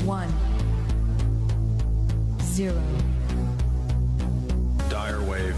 1 0 Dyer wave.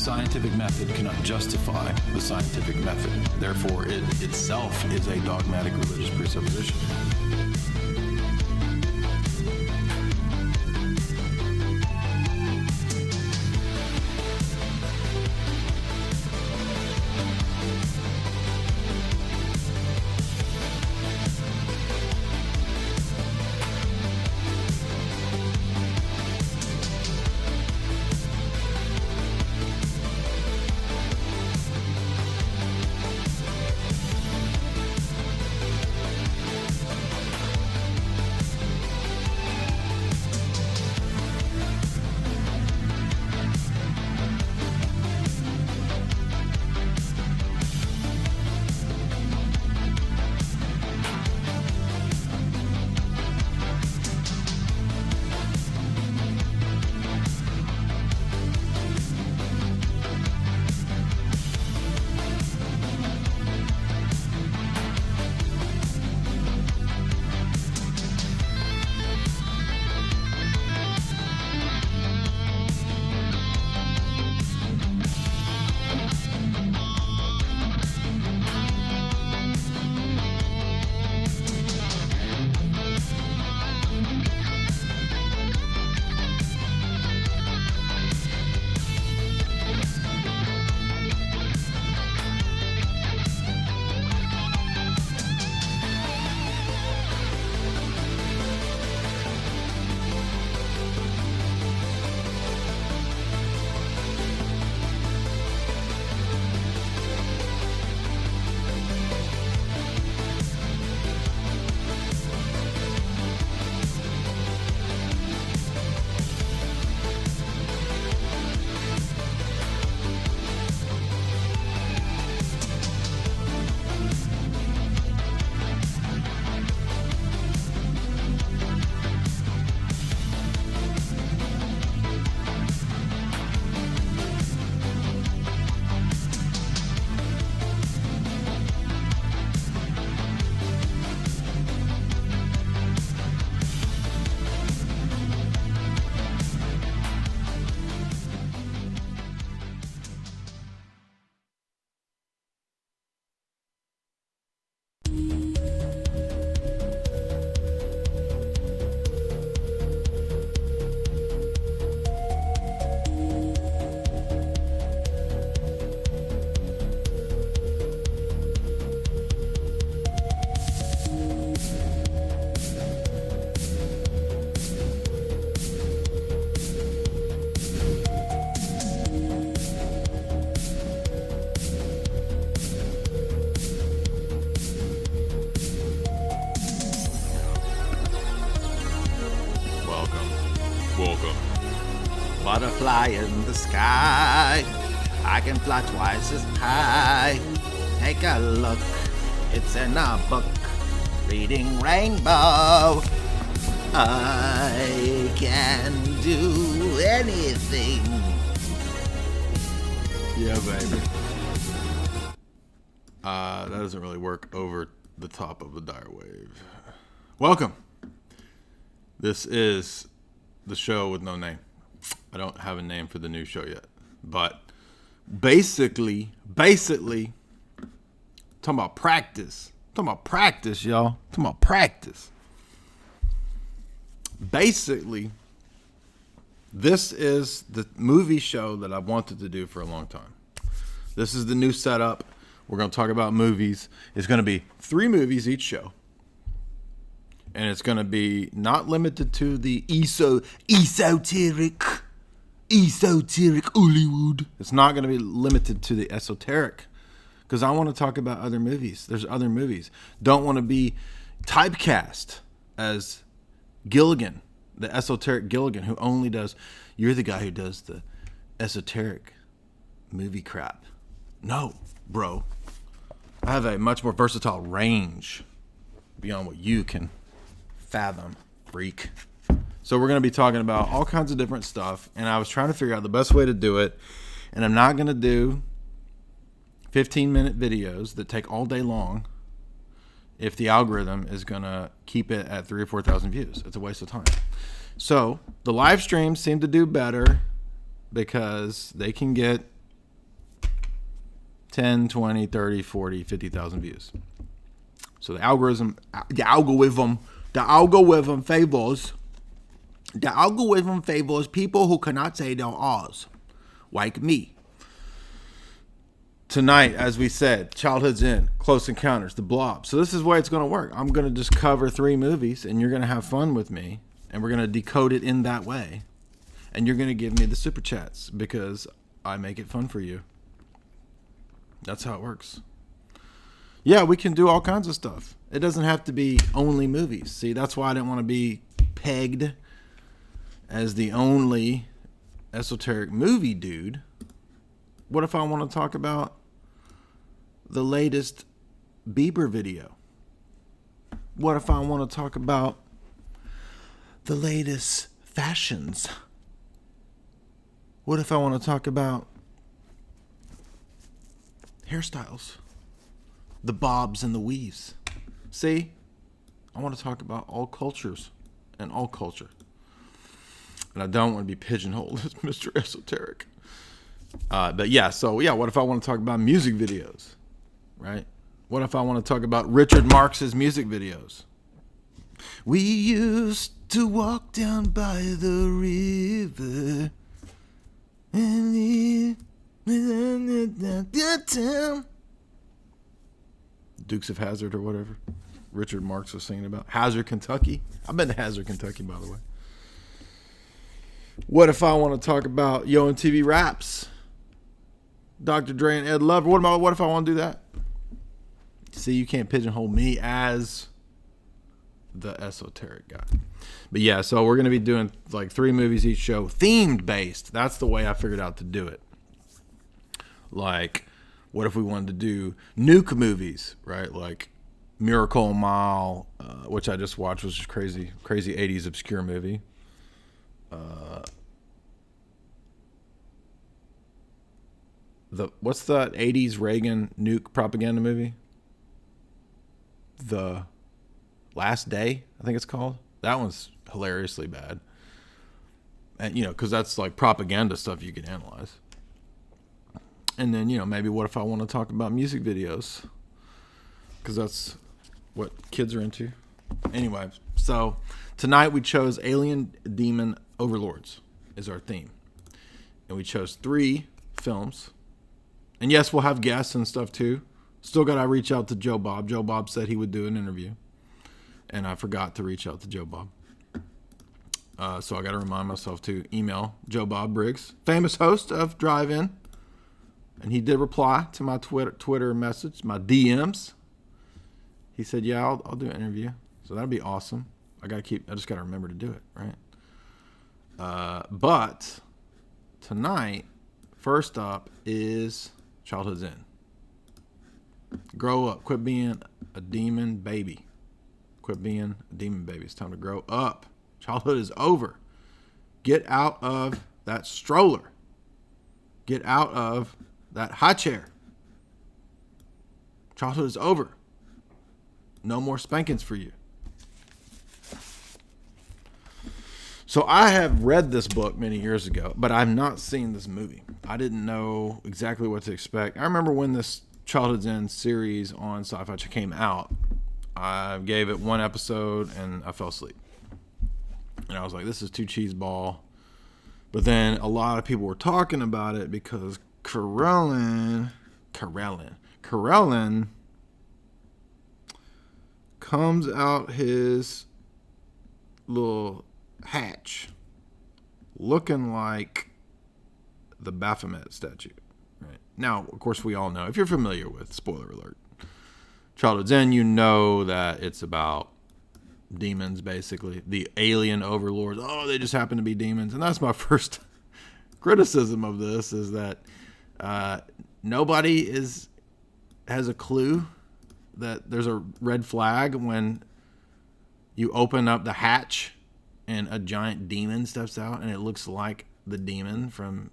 scientific method cannot justify the scientific method. Therefore, it itself is a dogmatic religious presupposition. butterfly in the sky. I can fly twice as high. Take a look, it's in a book. Reading Rainbow. I can do anything. Yeah, baby. That doesn't really work over the top of the Dyer wave. Welcome. This is the show with no name. I don't have a name for the new show yet. But basically, talking about practice. Talking about practice, y'all. Talking about practice. Basically, this is the movie show that I've wanted to do for a long time. This is the new setup. We're going to talk about movies. It's going to be 3 movies each show. And it's going to be not limited to the esoteric Hollywood. It's not going to be limited to the esoteric. Because I want to talk about other movies. There's other movies. Don't want to be typecast as Gilligan, the esoteric Gilligan, who only does, you're the guy who does the esoteric movie crap. No, bro. I have a much more versatile range beyond what you can fathom, freak. So we're going to be talking about all kinds of different stuff, and I was trying to figure out the best way to do it, and I'm not going to do 15-minute videos that take all day long if the algorithm is going to keep it at 3,000 or 4,000 views. It's a waste of time. So the live streams seem to do better because they can get 10, 20, 30, 40, 50,000 views. So the algorithm favors people who cannot say their R's, like me. Tonight, as we said, Childhood's End, Close Encounters, The Blob. So this is the way it's going to work. I'm going to just cover 3 movies, and you're going to have fun with me, and we're going to decode it in that way. And you're going to give me the super chats because I make it fun for you. That's how it works. Yeah, we can do all kinds of stuff. It doesn't have to be only movies. See, that's why I didn't want to be pegged as the only esoteric movie dude. What if I want to talk about the latest Bieber video? What if I want to talk about the latest fashions? What if I want to talk about hairstyles? The bobs and the weaves. See? I want to talk about all cultures and all culture. And I don't want to be pigeonholed as Mr. Esoteric. But yeah, what if I want to talk about music videos, right? What if I want to talk about Richard Marx's music videos? We used to walk down by the river. Dukes of Hazzard or whatever Richard Marx was singing about. Hazard, Kentucky. I've been to Hazard, Kentucky, by the way. What if I want to talk about Yo MTV Raps? Dr. Dre and Ed Lover. What if I want to do that? See, you can't pigeonhole me as the esoteric guy. But yeah, so we're going to be doing like 3 movies each show, themed based. That's the way I figured out to do it. Like, what if we wanted to do nuke movies, right? Like Miracle Mile, which I just watched, was just crazy 80s obscure movie. What's that 80s Reagan nuke propaganda movie? The Last Day, I think it's called. That one's hilariously bad. And, because that's like propaganda stuff you can analyze. And then, maybe what if I want to talk about music videos? Because that's what kids are into. Anyway, so tonight we chose Alien Demon Overlords is our theme. And we chose 3 films. And yes, we'll have guests and stuff too. Still got to reach out to Joe Bob. Joe Bob said he would do an interview. And I forgot to reach out to Joe Bob. So I got to remind myself to email Joe Bob Briggs, famous host of Drive-In. And he did reply to my Twitter message, my DMs. He said, yeah, I'll do an interview. So that'd be awesome. I just got to remember to do it, right? But tonight, first up is Childhood's End. Grow up. Quit being a demon baby. Quit being a demon baby. It's time to grow up. Childhood is over. Get out of that stroller. Get out of that high chair. Childhood is over. No more spankings for you. So I have read this book many years ago, but I've not seen this movie. I didn't know exactly what to expect. I remember when this Childhood's End series on Sci-Fi came out, I gave it one episode and I fell asleep. And I was like, this is too cheeseball. But then a lot of people were talking about it because Carellin comes out his little hatch looking like the Baphomet statue. Right. Now, of course, we all know, if you're familiar with, spoiler alert, Childhood's End, you know that it's about demons, basically. The alien overlords. Oh, they just happen to be demons. And that's my first criticism of this, is that nobody has a clue that there's a red flag when you open up the hatch and a giant demon steps out and it looks like the demon from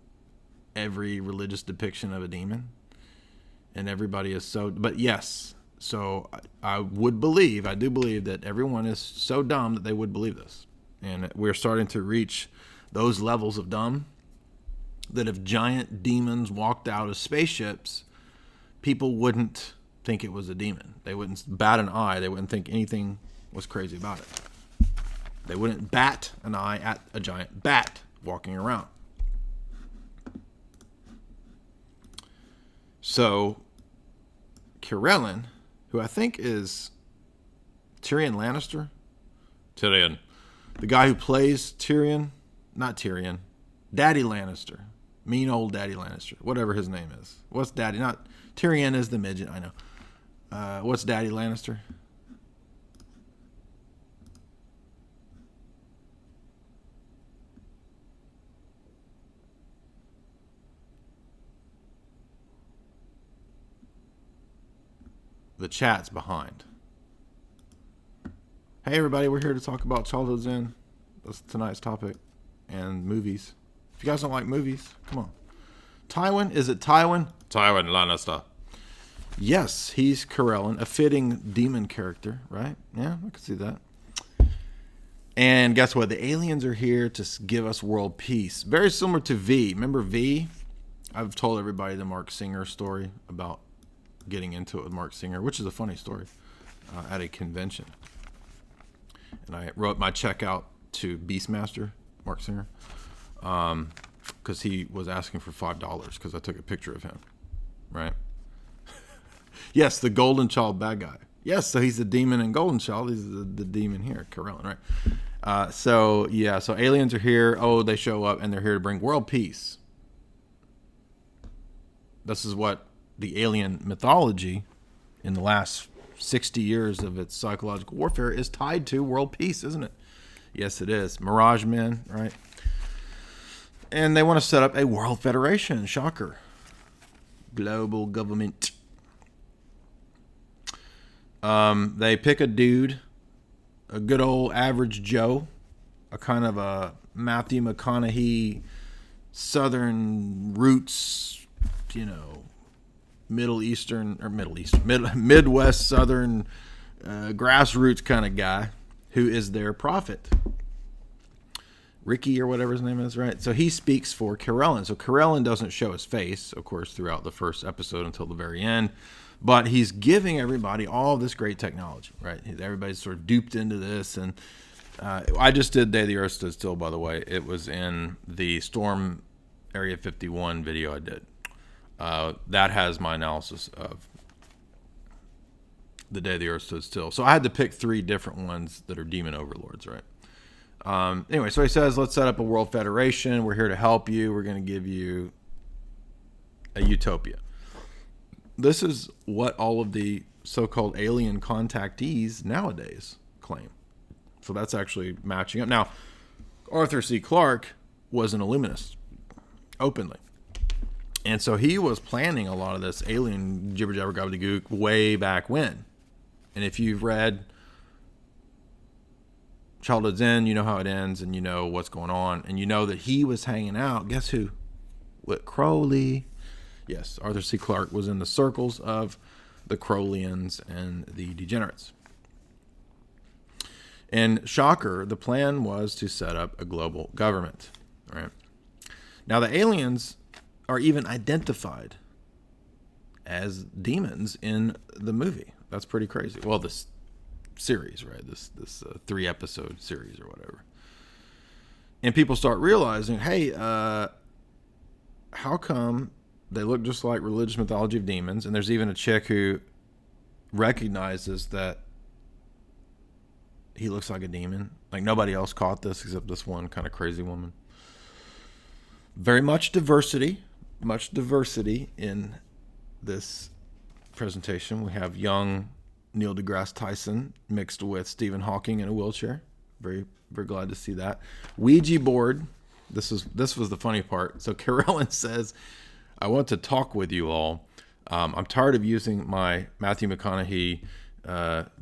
every religious depiction of a demon. And everybody is so... But yes, so I do believe that everyone is so dumb that they would believe this. And we're starting to reach those levels of dumb that if giant demons walked out of spaceships, people wouldn't think it was a demon. They wouldn't bat an eye. They wouldn't think anything was crazy about it. They wouldn't bat an eye at a giant bat walking around. So, Carellin, who I think is Tyrion Lannister. Tyrion. The guy who plays Tyrion. Not Tyrion. Daddy Lannister. Mean old Daddy Lannister. Whatever his name is. What's Daddy? Not Tyrion is the midget, I know. What's Daddy Lannister? The chat's behind. Hey everybody, we're here to talk about Childhood's End. That's tonight's topic. And movies. If you guys don't like movies, come on. Tywin, is it Tywin? Tywin Lannister. Yes, he's Carellin, a fitting demon character, right? Yeah, I can see that. And guess what? The aliens are here to give us world peace. Very similar to V. Remember V? I've told everybody the Mark Singer story about getting into it with Mark Singer, which is a funny story, at a convention. And I wrote my check out to Beastmaster, Mark Singer, because he was asking for $5 because I took a picture of him, right? Yes, the Golden Child bad guy. Yes, so he's the demon in Golden Child. He's the demon here, Carellin, right? So aliens are here. Oh, they show up, and they're here to bring world peace. This is what the alien mythology in the last 60 years of its psychological warfare is tied to world peace, isn't it? Yes, it is. Mirage Men, right? And they want to set up a world federation. Shocker. Global government. They pick a dude, a good old average Joe, a kind of a Matthew McConaughey, Southern roots, Midwest Southern grassroots kind of guy who is their prophet. Ricky or whatever his name is, right? So he speaks for Carellin. So Carellin doesn't show his face, of course, throughout the first episode until the very end. But he's giving everybody all this great technology, right? Everybody's sort of duped into this. And I just did Day the Earth Stood Still, by the way. It was in the Storm Area 51 video I did. That has my analysis of the Day the Earth Stood Still. So I had to pick 3 different ones that are demon overlords, right? Anyway, so he says, let's set up a world federation. We're here to help you. We're going to give you a utopia. This is what all of the so-called alien contactees nowadays claim. So that's actually matching up. Now, Arthur C. Clarke was an Illuminist. openly. And so he was planning a lot of this alien jibber jabber gobbledygook way back when. And if you've read Childhood's End, you know how it ends, and you know what's going on, and you know that he was hanging out. Guess who? With Crowley. Yes, Arthur C. Clarke was in the circles of the Crowleyans and the degenerates. And shocker, the plan was to set up a global government. Right? Now the aliens are even identified as demons in the movie. That's pretty crazy. Well, this series, right? This 3-episode series or whatever. And people start realizing, hey, how come they look just like religious mythology of demons? And there's even a chick who recognizes that he looks like a demon. Like nobody else caught this except this one kind of crazy woman. Very much diversity in this presentation. We have young Neil deGrasse Tyson mixed with Stephen Hawking in a wheelchair. Very, very glad to see that. Ouija board. This was the funny part. So Carolyn says, I want to talk with you all. I'm tired of using my Matthew McConaughey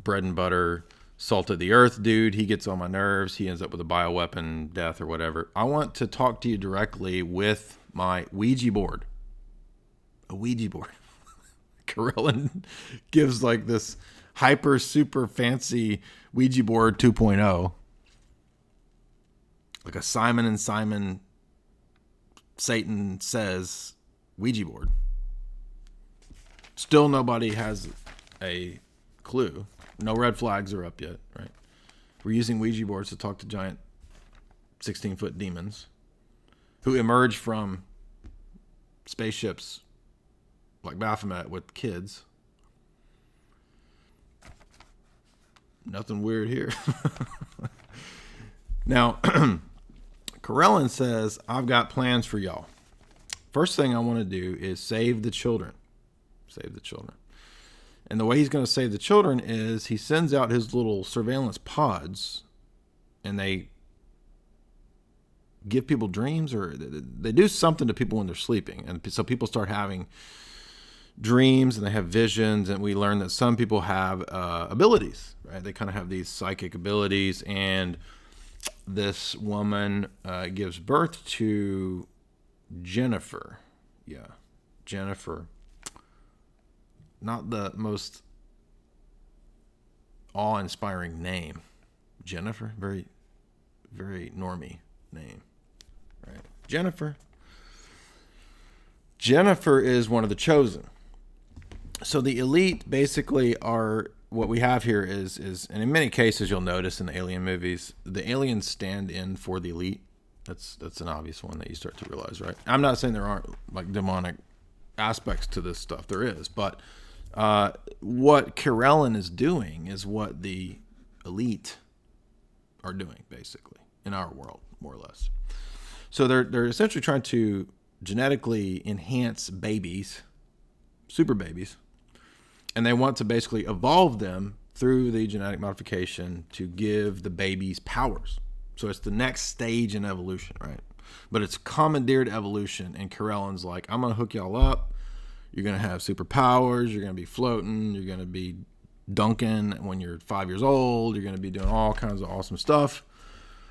bread and butter, salt of the earth dude. He gets on my nerves. He ends up with a bioweapon death or whatever. I want to talk to you directly with my Ouija board. A Ouija board. Carolyn gives like this hyper super fancy Ouija board 2.0. Like a Simon and Simon Satan Says Ouija board. Still nobody has a clue. No red flags are up yet, right? We're using Ouija boards to talk to giant 16-foot demons who emerge from spaceships like Baphomet with kids. Nothing weird here. Now, Carolyn says, I've got plans for y'all. First thing I want to do is save the children. Save the children. And the way he's going to save the children is he sends out his little surveillance pods, and they give people dreams, or they do something to people when they're sleeping. And so people start having dreams and they have visions, and we learn that some people have abilities, right? They kind of have these psychic abilities, and this woman gives birth to Jennifer. Yeah, Jennifer. Not the most awe-inspiring name. Jennifer, very, very normie name, right? Jennifer. Jennifer is one of the chosen. So the elite basically are, what we have here is, and in many cases you'll notice in the alien movies, the aliens stand in for the elite. That's an obvious one that you start to realize, right? I'm not saying there aren't like demonic aspects to this stuff. There is, but what Carolyn is doing is what the elite are doing, basically, in our world, more or less. So they're essentially trying to genetically enhance babies, super babies, and they want to basically evolve them through the genetic modification to give the babies powers. So it's the next stage in evolution, right? But it's commandeered evolution, and Carolyn's like, I'm going to hook y'all up. You're going to have superpowers. You're going to be floating. You're going to be dunking when you're 5 years old. You're going to be doing all kinds of awesome stuff.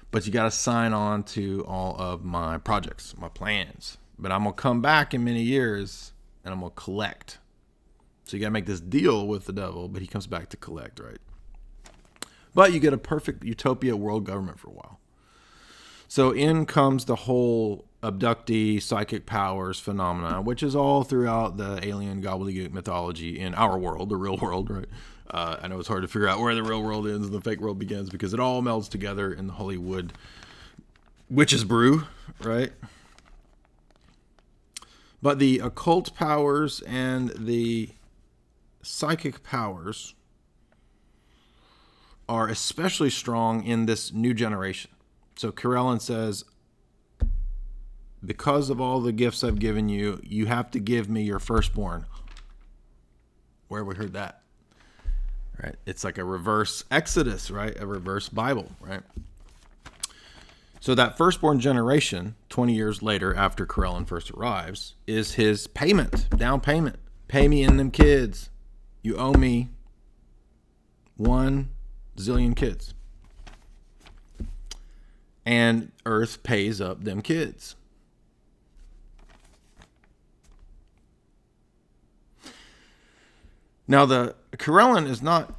But you got to sign on to all of my projects, my plans. But I'm going to come back in many years, and I'm going to collect. So you got to make this deal with the devil, but he comes back to collect, right? But you get a perfect utopia world government for a while. So in comes the whole abductee psychic powers phenomena, which is all throughout the alien gobbledygook mythology in our world, the real world, right? I know it's hard to figure out where the real world ends and the fake world begins because it all melds together in the Hollywood witch's brew, right? But the occult powers and the psychic powers are especially strong in this new generation. So Carolyn says, because of all the gifts I've given you, you have to give me your firstborn. Where have we heard that? Right? It's like a reverse Exodus, right? A reverse Bible, right? So that firstborn generation, 20 years later after Corellin first arrives, is his payment, down payment. Pay me in them kids. You owe me 1 zillion kids. And Earth pays up them kids. Now, the Corellin is not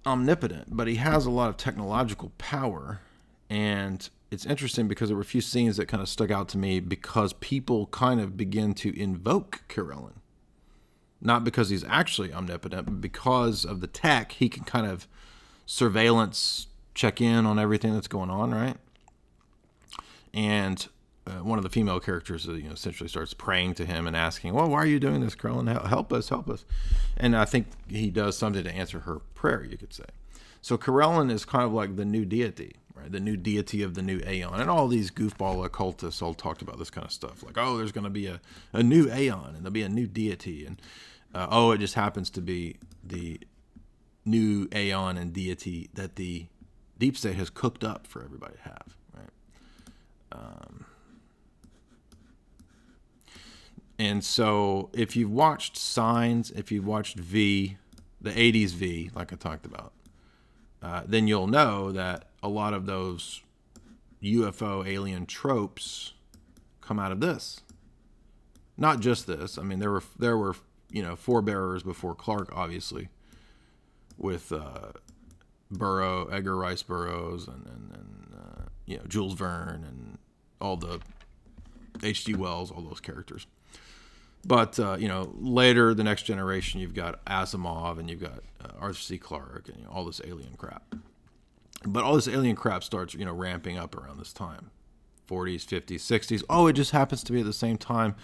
omnipotent, but he has a lot of technological power. And it's interesting because there were a few scenes that kind of stuck out to me because people kind of begin to invoke Corellin. Not because he's actually omnipotent, but because of the tech, he can kind of surveillance check in on everything that's going on, right? And one of the female characters, essentially starts praying to him and asking, well, why are you doing this, Corellin? Help us, help us. And I think he does something to answer her prayer, you could say. So Corellin is kind of like the new deity, right? The new deity of the new Aeon. And all these goofball occultists all talked about this kind of stuff. Like, oh, there's going to be a new Aeon, and there'll be a new deity. And, it just happens to be the new Aeon and deity that the deep state has cooked up for everybody to have, right? And so if you've watched Signs, if you've watched V, the 80s V, like I talked about, then you'll know that a lot of those UFO alien tropes come out of this. Not just this. I mean, there were forebearers before Clark, obviously, with Edgar Rice Burroughs and Jules Verne and all the H.G. Wells, all those characters. But, later, the next generation, you've got Asimov and you've got Arthur C. Clarke and all this alien crap. But all this alien crap starts, ramping up around this time. 40s, 50s, 60s. Oh, it just happens to be at the same time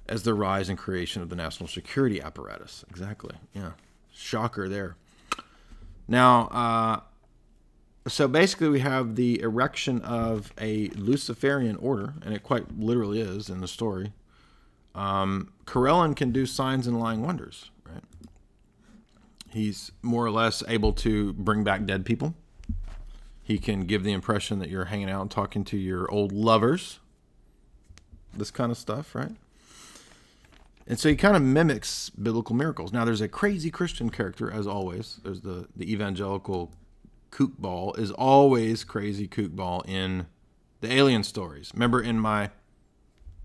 as the rise and creation of the national security apparatus. Exactly. Yeah. Shocker there. Now, so basically we have the erection of a Luciferian order, and it quite literally is in the story. Corellin can do signs and lying wonders, right? He's more or less able to bring back dead people. He can give the impression that you're hanging out and talking to your old lovers. This kind of stuff, right? And so he kind of mimics biblical miracles. Now, there's a crazy Christian character, as always. There's the evangelical kookball is always crazy kookball in the alien stories. Remember in my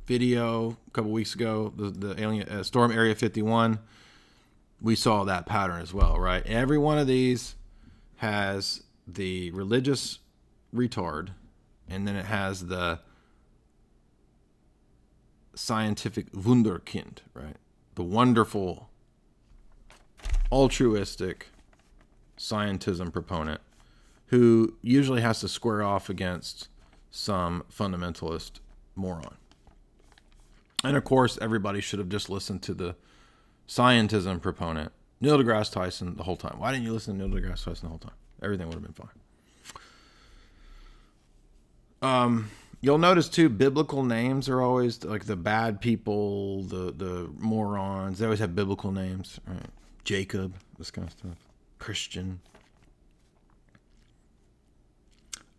video a couple weeks ago, the alien Storm Area 51, we saw that pattern as well, right? Every one of these has the religious retard, and then it has the scientific wunderkind, right? The wonderful, altruistic scientism proponent who usually has to square off against some fundamentalist moron. And of course, everybody should have just listened to the scientism proponent, Neil deGrasse Tyson, the whole time. Why didn't you listen to Neil deGrasse Tyson the whole time? Everything would have been fine. You'll notice too, biblical names are always like the bad people, the morons. They always have biblical names, right? Jacob, this kind of stuff. Christian.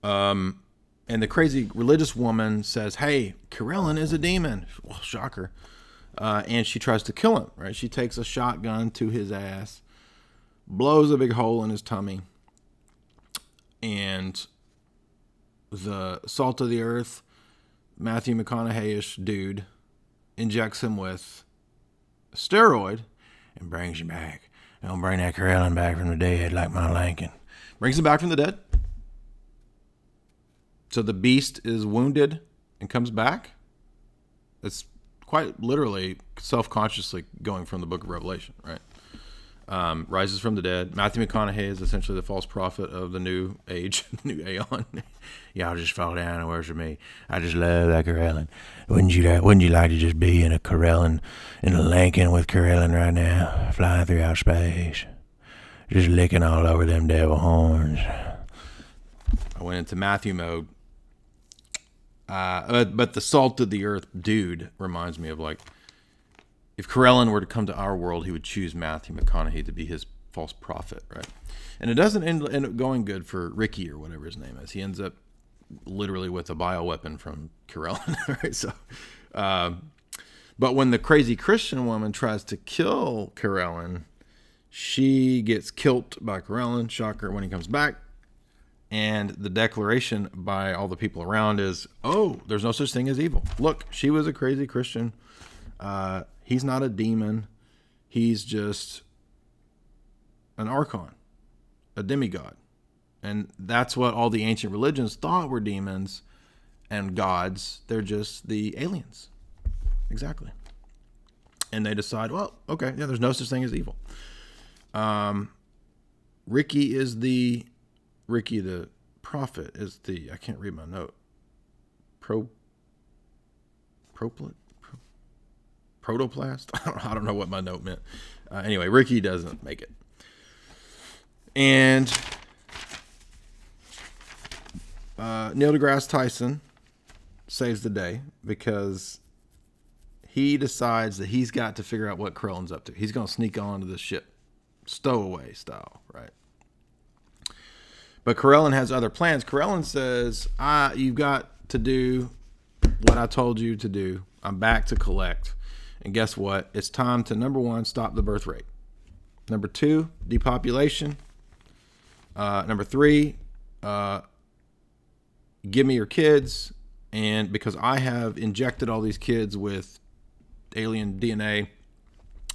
And the crazy religious woman says, hey, Corellin is a demon. Well, shocker. And she tries to kill him, right? She takes a shotgun to his ass, blows a big hole in his tummy, and the salt of the earth, Matthew McConaughey-ish dude, injects him with a steroid and brings him back. Don't bring that Corellin back from the dead like my Lincoln. Brings him back from the dead. So the beast is wounded and comes back. It's quite literally self-consciously going from the book of Revelation, right? Rises from the dead. Matthew McConaughey is essentially the false prophet of the new age, new Aeon. Y'all just fall down and worship me. I just love that Corellin. Wouldn't you like to just be in a Corellin, in a Lincoln with Corellin right now, flying through outer space, just licking all over them devil horns? I went into Matthew mode. But the salt of the earth dude reminds me of, like, if Corellin were to come to our world, he would choose Matthew McConaughey to be his false prophet, right? And it doesn't end up going good for Ricky or whatever his name is. He ends up literally with a bioweapon from Corellin. Right? So, but when the crazy Christian woman tries to kill Corellin, she gets killed by Corellin, shocker, when he comes back. And the declaration by all the people around is, oh, there's no such thing as evil. Look, she was a crazy Christian. He's not a demon. He's just an archon, a demigod. And that's what all the ancient religions thought were demons and gods. They're just the aliens. Exactly. And they decide, well, okay, yeah, there's no such thing as evil. Ricky the prophet is the, I can't read my note. Protoplast? I don't know what my note meant. Anyway, Ricky doesn't make it. And Neil deGrasse Tyson saves the day because he decides that he's got to figure out what Corellin's up to. He's going to sneak onto the ship, stowaway style, right? But Corellin has other plans. Corellin says, you've got to do what I told you to do. I'm back to collect. And guess what? It's time to, number one, stop the birth rate. Number two, depopulation. Number three, give me your kids. And because I have injected all these kids with alien DNA,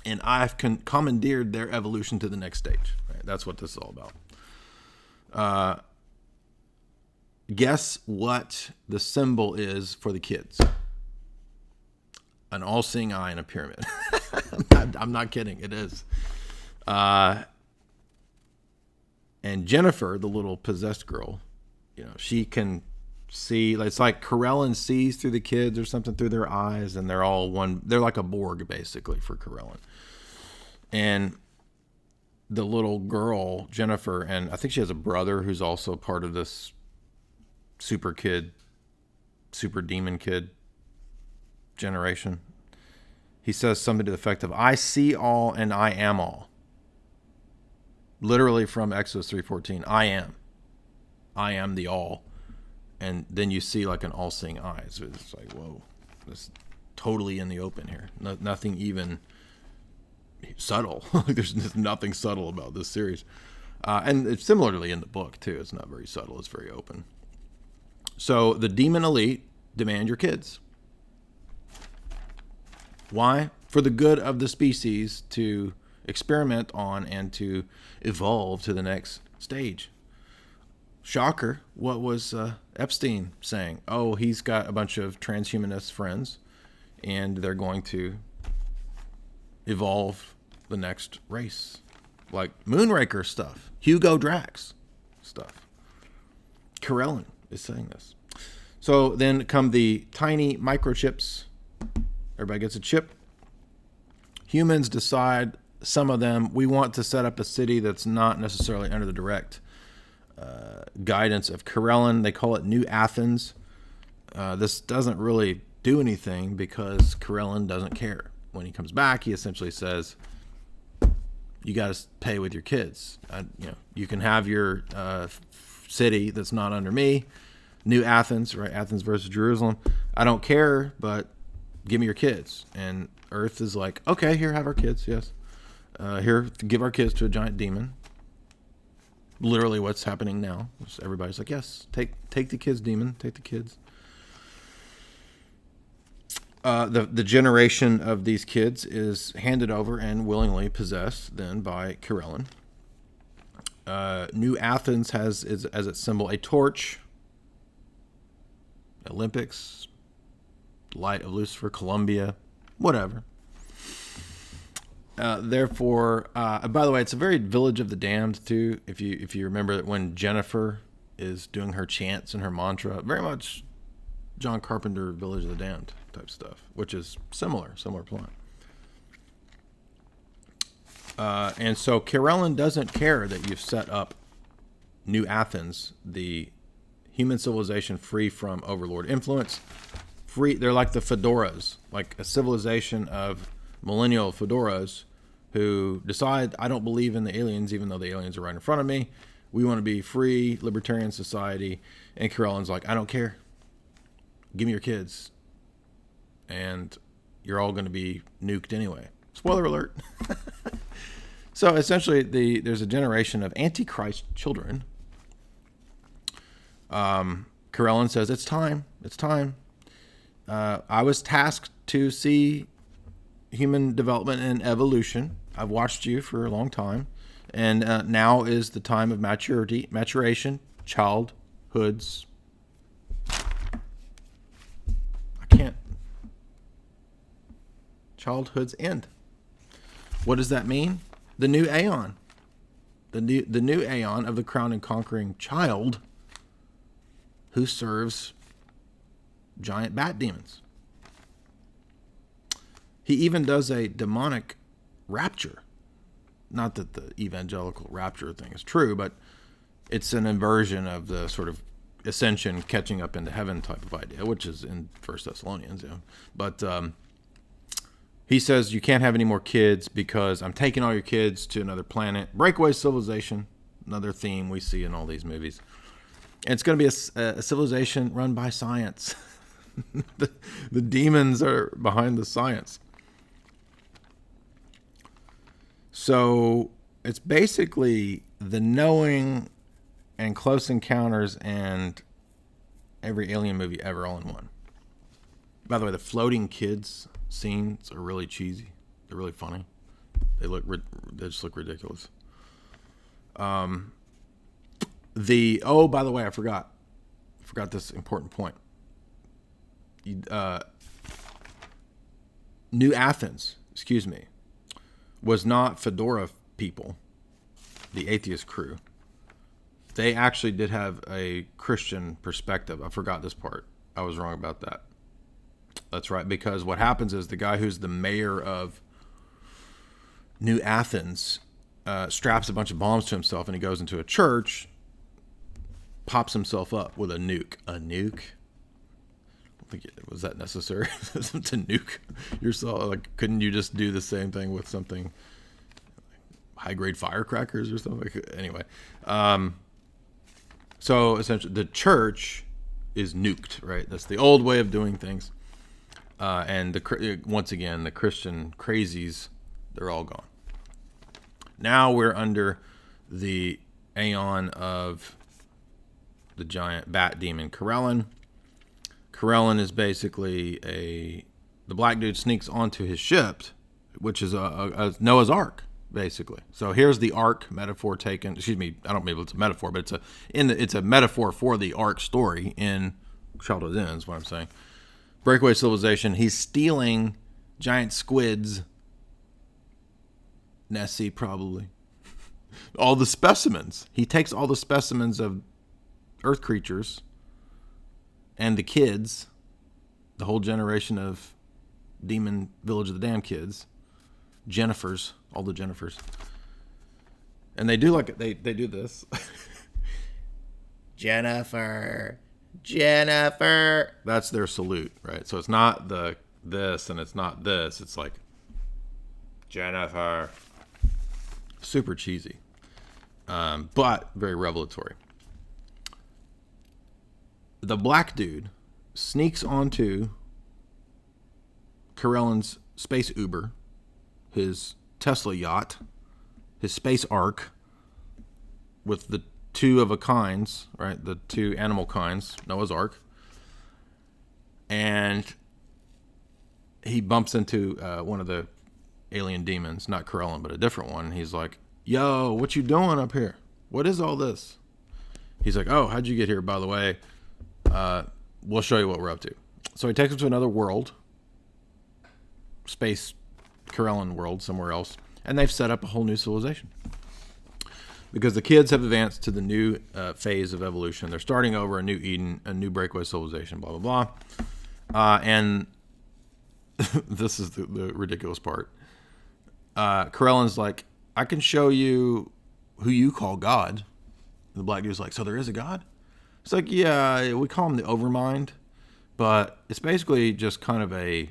and I've commandeered their evolution to the next stage. Right? That's what this is all about. Guess what the symbol is for the kids? An all-seeing eye in a pyramid. I'm not kidding. It is. And Jennifer, the little possessed girl, she can see. It's like Corellin sees through the kids or something through their eyes, and they're all one. They're like a Borg, basically, for Corellin. And the little girl, Jennifer, and I think she has a brother who's also part of this super demon kid generation. He says something to the effect of, I see all and I am all. Literally from Exodus 3:14, I am the all. And then you see like an all-seeing eye. So it's like, whoa, this is totally in the open here. Nothing even subtle. There's nothing subtle about this series. And it's similarly in the book too. It's not very subtle. It's very open. So the demon elite demand your kids. Why? For the good of the species to experiment on and to evolve to the next stage. Shocker. What was Epstein saying? Oh, he's got a bunch of transhumanist friends and they're going to evolve the next race. Like Moonraker stuff. Hugo Drax stuff. Corellin is saying this. So then come the tiny microchips. Everybody gets a chip. Humans decide, some of them, we want to set up a city that's not necessarily under the direct guidance of Corellin. They call it New Athens. This doesn't really do anything because Corellin doesn't care. When he comes back, he essentially says, you got to pay with your kids. You can have your city that's not under me. New Athens, right? Athens versus Jerusalem. I don't care, but give me your kids. And Earth is like, okay, here, have our kids. Yes. Here, give our kids to a giant demon. Literally what's happening now. Everybody's like, yes, take the kids, demon. Take the kids. The generation of these kids is handed over and willingly possessed then by Corellin. New Athens has as its symbol a torch. Olympics, Light of Lucifer, Columbia, whatever. Therefore, by the way, it's a very Village of the Damned too. If you remember that when Jennifer is doing her chants and her mantra, very much John Carpenter Village of the Damned type stuff, which is similar plot. And so Corellin doesn't care that you've set up New Athens, the human civilization free from overlord influence. They're like the fedoras, like a civilization of millennial fedoras who decide, I don't believe in the aliens, even though the aliens are right in front of me. We want to be free, libertarian society. And Karellin's like, I don't care. Give me your kids. And you're all going to be nuked anyway. Spoiler alert. So essentially, there's a generation of Antichrist children. Karellin says, it's time. It's time. I was tasked to see human development and evolution. I've watched you for a long time. And now is the time of maturation, childhoods. Childhood's end. What does that mean? The new aeon. The new aeon of the crowned and conquering child who serves giant bat demons. He even does a demonic rapture. Not that the evangelical rapture thing is true, but it's an inversion of the sort of ascension, catching up into heaven type of idea, which is in 1 Thessalonians. Yeah. But he says you can't have any more kids because I'm taking all your kids to another planet. Breakaway civilization, another theme we see in all these movies. And it's going to be a civilization run by science. The demons are behind the science. So it's basically the knowing and Close Encounters and every alien movie ever all in one. By the way, the floating kids scenes are really cheesy. They're really funny. They just look ridiculous. By the way, I forgot this important point. New Athens, was not Fedora people, the atheist crew. They actually did have a Christian perspective. I forgot this part. I was wrong about that. That's right, because what happens is the guy who's the mayor of New Athens straps a bunch of bombs to himself, and he goes into a church, pops himself up with a nuke. A nuke? I don't think was that necessary to nuke yourself. Like, couldn't you just do the same thing with something, high-grade firecrackers or something? Anyway, so essentially the is nuked, right? That's the old way of doing things. And once again, the Christian crazies, they're all gone. Now we're under the aeon of the giant bat demon Karellin. Karellin is basically the black dude sneaks onto his ship, which is a Noah's Ark, basically. So here's the Ark metaphor taken. Excuse me, I don't know if it's a metaphor, but it's a metaphor for the Ark story in Childhood's End, is what I'm saying. Breakaway civilization. He's stealing giant squids. Nessie, probably. All the specimens. He takes all the specimens of Earth creatures and the kids, the whole generation of Demon Village of the Damned kids, Jennifers, all the Jennifers, and they do they do this. Jennifer. That's their salute, right? So it's not this and it's not this. It's like Jennifer. Super cheesy, but very revelatory. The black dude sneaks onto Karellin's space Uber, his Tesla yacht, his space Ark, with the two of a kinds, right? The two animal kinds, Noah's Ark. And he bumps into one of the alien demons, not Karellin, but a different one. He's like, yo, what you doing up here? What is all this? He's like, oh, how'd you get here, by the way? We'll show you what we're up to. So he takes him to another world, space Karellin world, somewhere else, and they've set up a whole new civilization. Because the kids have advanced to the new phase of evolution. They're starting over a new Eden, a new breakaway civilization, blah, blah, blah. And this is the ridiculous part. Karellin's like, I can show you who you call God. And the black dude's like, so there is a God? It's like, yeah, we call him the Overmind. But it's basically just kind of a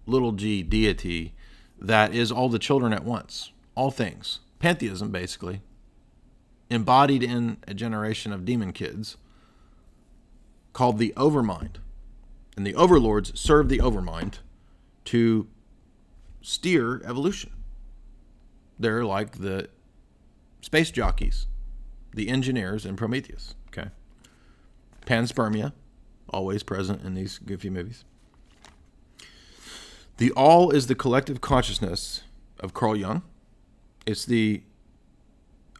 little g deity that is all the children at once. All things. Pantheism, basically. embodied in a generation of demon kids called the Overmind. And the Overlords serve the Overmind to steer evolution. They're like the space jockeys, the engineers in Prometheus. Okay. Panspermia, always present in these goofy movies. The all is the collective consciousness of Carl Jung. It's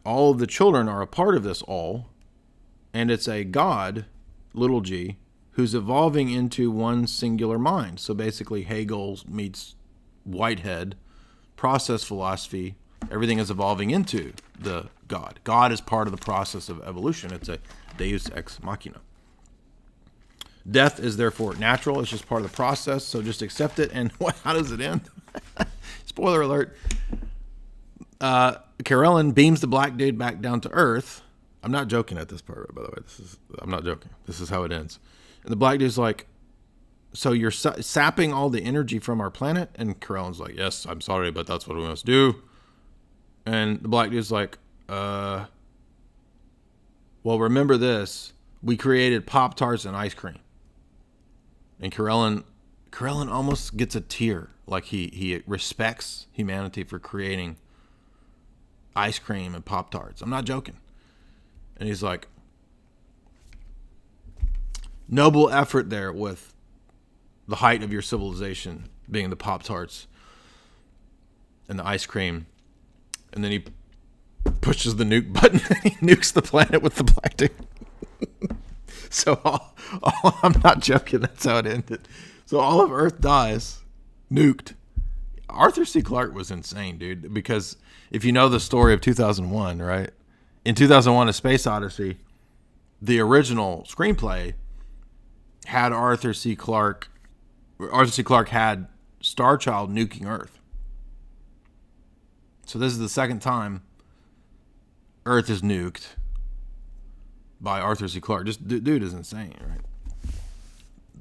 all of the children are a part of this all, and it's a God, little g, who's evolving into one singular mind. So basically Hegel meets Whitehead, process philosophy, everything is evolving into the God. God is part of the process of evolution. It's a deus ex machina. Death is therefore natural. It's just part of the process. So just accept it. And how does it end? Spoiler alert. Carolyn beams the black dude back down to Earth. I'm not joking at this part, by the way. I'm not joking. This is how it ends. And the black dude's like, so you're sapping all the energy from our planet? And Carolyn's like, yes, I'm sorry, but that's what we must do. And the black dude's like, well, remember this. We created Pop-Tarts and ice cream. And Carolyn almost gets a tear. Like he respects humanity for creating ice cream and Pop-Tarts. I'm not joking. And he's like, noble effort there with the height of your civilization being the Pop-Tarts and the ice cream. And then he pushes the nuke button and he nukes the planet with the black dude. So I'm not joking. That's how it ended. So all of Earth dies, nuked. Arthur C. Clarke was insane, dude, because if you know the story of 2001, right? In 2001, A Space Odyssey, the original screenplay had Arthur C. Clarke had Star Child nuking Earth. So this is the second time Earth is nuked by Arthur C. Clarke. Just dude is insane, right?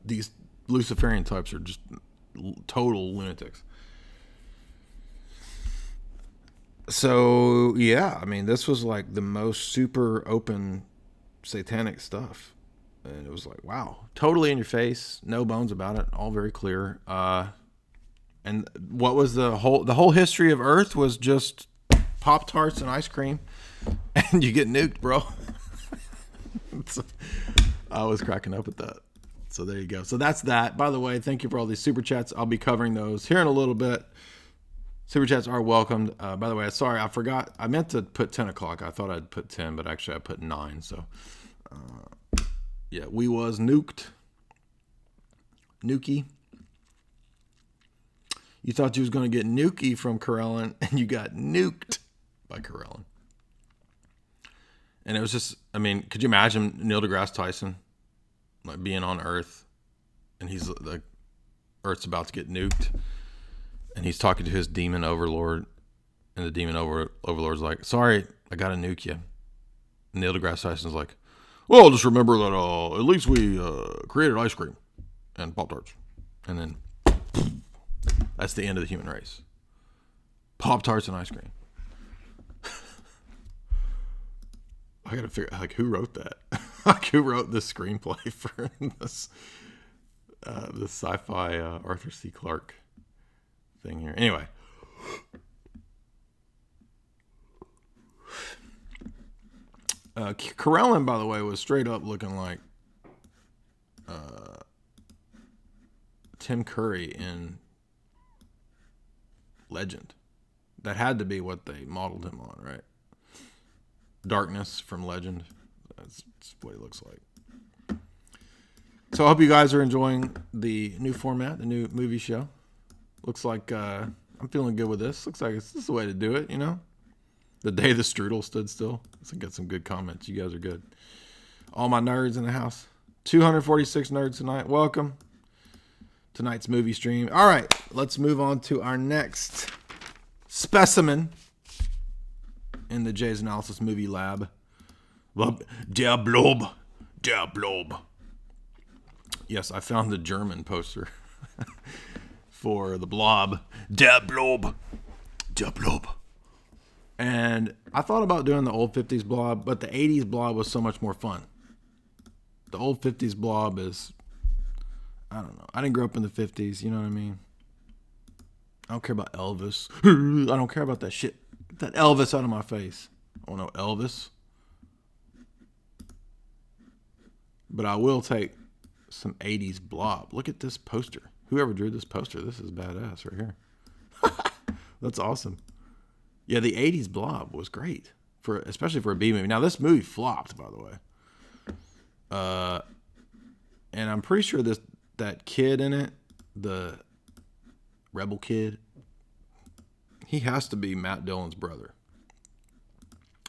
These Luciferian types are just total lunatics. So yeah, I mean, this was like the most super open satanic stuff, and it was like, wow, totally in your face, no bones about it, all very clear. And what was the whole history of Earth was just Pop-Tarts and ice cream, and you get nuked, bro. So, I was cracking up at that. So there you go. So that's that. By the way, thank you for all these super chats. I'll be covering those here in a little bit. Super chats are welcomed. By the way, sorry, I forgot. I meant to put 10 o'clock. I thought I'd put 10, but actually I put 9. So, yeah, we was nuked. Nuki. You thought you was going to get Nuki from Carolyn, and you got nuked by Carolyn. And it was just, I mean, could you imagine Neil deGrasse Tyson, like being on Earth, and he's like, Earth's about to get nuked, and he's talking to his demon overlord, and the demon overlord's like, sorry, I got to nuke you. And Neil deGrasse Tyson's like, well, just remember that at least we created ice cream and Pop-Tarts. And then that's the end of the human race. Pop-Tarts and ice cream. I gotta figure like who wrote that. Like who wrote this screenplay for this sci-fi Arthur C. Clarke thing here. Anyway, Carolyn, by the way, was straight up looking like Tim Curry in Legend. That had to be what they modeled him on, right? Darkness from Legend. That's what he looks like. So I hope you guys are enjoying the new format, the new movie show. Looks like I'm feeling good with this. Looks like this is the way to do it, you know? The day the strudel stood still. Let's get some good comments. You guys are good. All my nerds in the house. 246 nerds tonight. Welcome. Tonight's movie stream. All right, let's move on to our next specimen in the Jay's Analysis Movie Lab. Der Blob. Der Blob. Yes, I found the German poster for the Blob. Der Blob. Der Blob. And I thought about doing the old 50s Blob, but the 80s Blob was so much more fun. The old 50s Blob is, I don't know. I didn't grow up in the 50s, you know what I mean? I don't care about Elvis. I don't care about that shit. Get that Elvis out of my face. I don't know Elvis. But I will take some 80s Blob. Look at this poster. Whoever drew this poster, this is badass right here. That's awesome. Yeah, the 80s Blob was great, especially for a B movie. Now, this movie flopped, by the way. And I'm pretty sure that kid in it, the rebel kid, he has to be Matt Dillon's brother.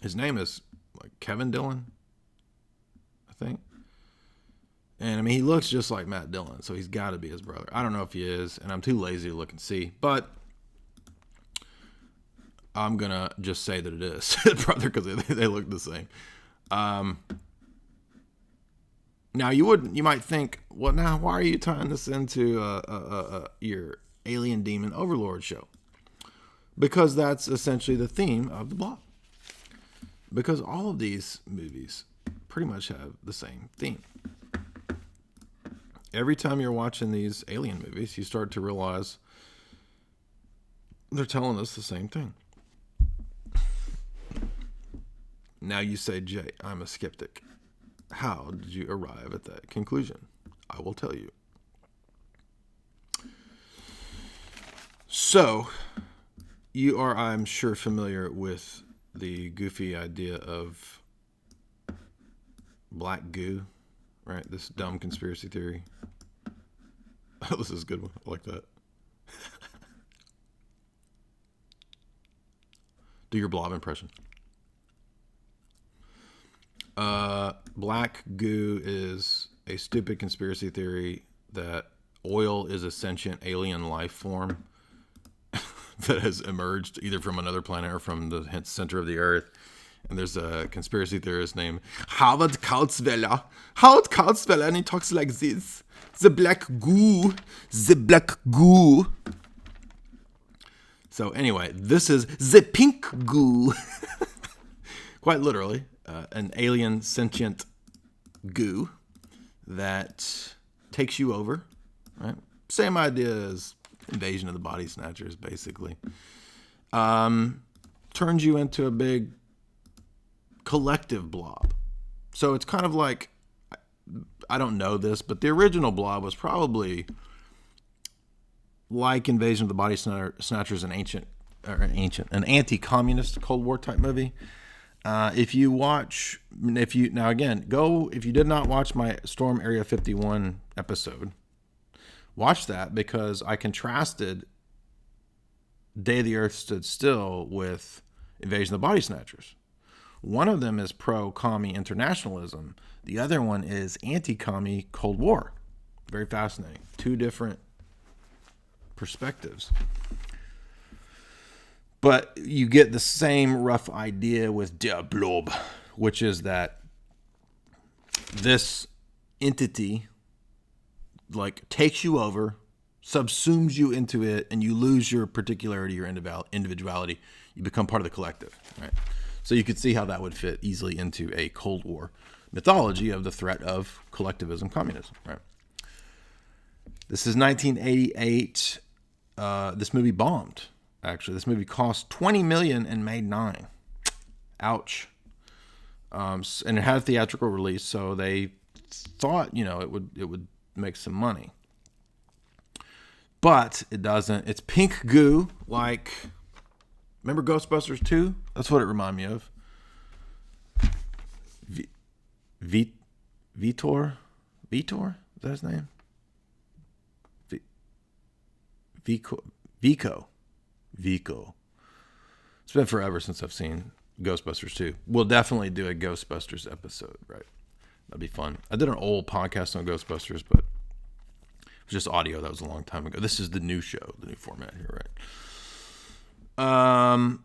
His name is like Kevin Dillon, I think. And I mean, he looks just like Matt Dillon, so he's got to be his brother. I don't know if he is, and I'm too lazy to look and see, but I'm going to just say that it is his brother because they look the same. Now, you might think, well, now, why are you tying this into your Alien Demon Overlord show? Because that's essentially the theme of the Blob. Because all of these movies pretty much have the same theme. Every time you're watching these alien movies, you start to realize they're telling us the same thing. Now you say, Jay, I'm a skeptic. How did you arrive at that conclusion? I will tell you. So, you are, I'm sure, familiar with the goofy idea of black goo, right? This dumb conspiracy theory. Oh, this is a good one. I like that. Do your Blob impression. Black goo is a stupid conspiracy theory that oil is a sentient alien life form that has emerged either from another planet or from the center of the earth. And there's a conspiracy theorist named Howard Kautzweiler. Howard Kautzweiler, and he talks like this. The black goo. The black goo. So anyway, this is the pink goo. Quite literally, an alien sentient goo that takes you over, right? Same idea as Invasion of the Body Snatchers, basically. Turns you into a big collective blob. So it's kind of like, I don't know this, but the original Blob was probably like Invasion of the Body Snatchers, an anti-communist Cold War type movie. If you did not watch my Storm Area 51 episode, watch that because I contrasted Day the Earth Stood Still with Invasion of the Body Snatchers. One of them is pro-commie internationalism. The other one is anti-commie Cold War. Very fascinating. Two different perspectives. But you get the same rough idea with Der Blob, which is that this entity like takes you over, subsumes you into it, and you lose your particularity, your individuality. You become part of the collective, right? So you could see how that would fit easily into a Cold War mythology of the threat of collectivism, communism, right? This is 1988. This movie bombed. Actually, this movie cost $20 million and made $9 million. Ouch. And it had a theatrical release, so they thought, it would make some money. But it doesn't. It's pink goo, like, remember Ghostbusters 2? That's what it reminded me of. Vitor? Is that his name? Vico. It's been forever since I've seen Ghostbusters 2. We'll definitely do a Ghostbusters episode, right? That'd be fun. I did an old podcast on Ghostbusters, but it was just audio. That was a long time ago. This is the new show, the new format here, right?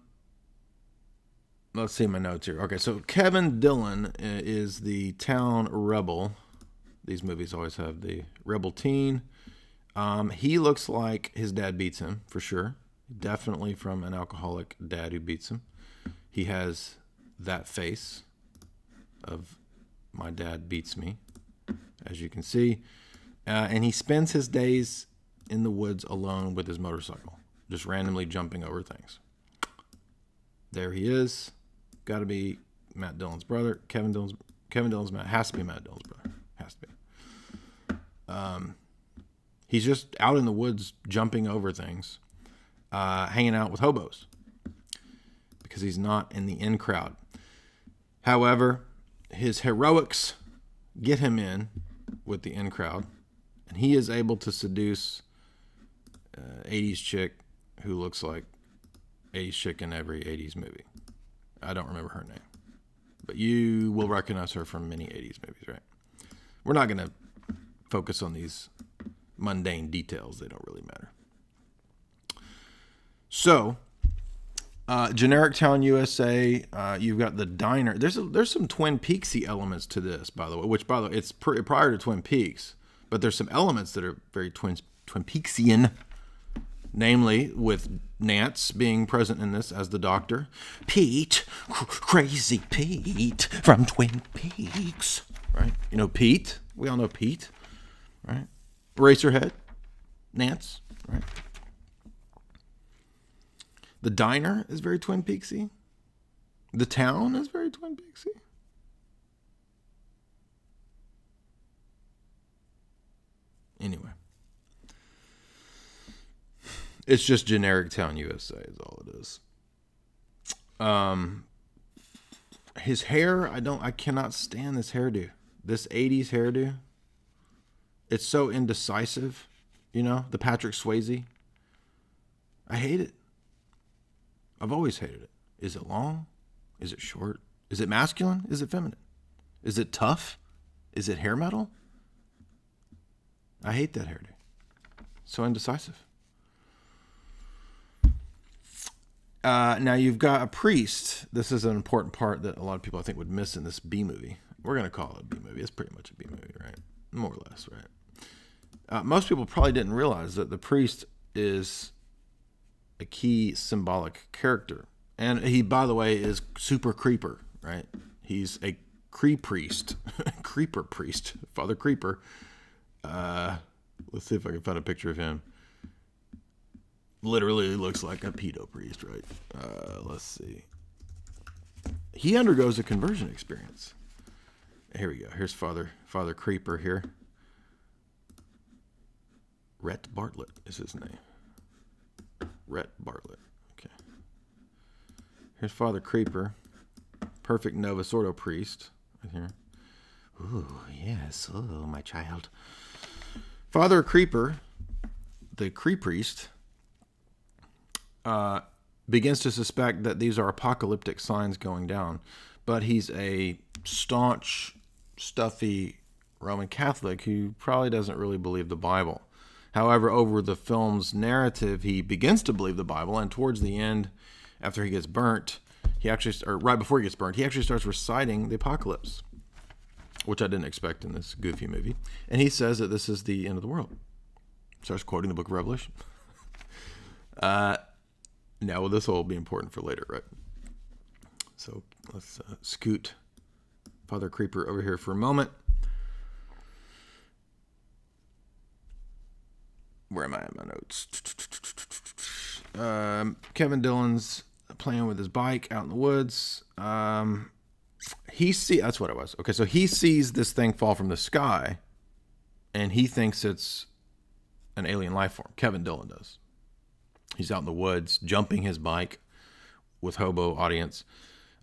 Let's see my notes here. Okay, so Kevin Dillon is the town rebel. These movies always have the rebel teen. He looks like his dad beats him, for sure. Definitely from an alcoholic dad who beats him. He has that face of my dad beats me, as you can see. And he spends his days in the woods alone with his motorcycle, just randomly jumping over things. There he is. Got to be Matt Dillon's brother. Kevin Dillon's Matt. Has to be Matt Dillon's brother. Has to be. He's just out in the woods jumping over things, hanging out with hobos because he's not in the in crowd. However, his heroics get him in with the in crowd, and he is able to seduce 80s chick who looks like 80s chick in every 80s movie. I don't remember her name, but you will recognize her from many 80s movies, right? We're not going to focus on these mundane details. They don't really matter. So, generic town USA, you've got the diner. There's some Twin Peaksy elements to this, by the way, it's prior to Twin Peaks, but there's some elements that are very Twin Peaksian, namely with Nance being present in this as the doctor. Pete, crazy Pete from Twin Peaks, right? You know Pete. We all know Pete, right? Eraserhead, Nance, right? The diner is very Twin Peaksy. The town is very Twin Peaksy. Anyway. It's just generic town USA is all it is. His hair, I cannot stand this hairdo. This 80s hairdo. It's so indecisive, you know, the Patrick Swayze. I hate it. I've always hated it. Is it long? Is it short? Is it masculine? Is it feminine? Is it tough? Is it hair metal? I hate that hairdo. So indecisive. Now you've got a priest. This is an important part that a lot of people I think would miss in this B movie. We're going to call it a B movie. It's pretty much a B movie, right? More or less, right? Most people probably didn't realize that the priest is a key symbolic character. And he, by the way, is super creeper, right? He's a priest, creeper priest, Father Creeper. Let's see if I can find a picture of him. Literally looks like a pedo priest, right? Let's see. He undergoes a conversion experience. Here we go. Here's Father Creeper here. Rhett Bartlett is his name. Rhett Bartlett. Okay. Here's Father Creeper. Perfect Novus Ordo priest. Right here. Ooh, yes. Oh, my child. Father Creeper, the priest, begins to suspect that these are apocalyptic signs going down. But he's a staunch, stuffy Roman Catholic who probably doesn't really believe the Bible. However, over the film's narrative, he begins to believe the Bible, and towards the end, after he gets burnt, right before he gets burnt, he actually starts reciting the apocalypse, which I didn't expect in this goofy movie. And he says that this is the end of the world. Starts quoting the book of Revelation. Now, this will be important for later, right? So let's scoot Father Creeper over here for a moment. Where am I in my notes? Kevin Dillon's playing with his bike out in the woods. That's what it was. Okay, so he sees this thing fall from the sky, and he thinks it's an alien life form. Kevin Dillon does. He's out in the woods, jumping his bike with hobo audience.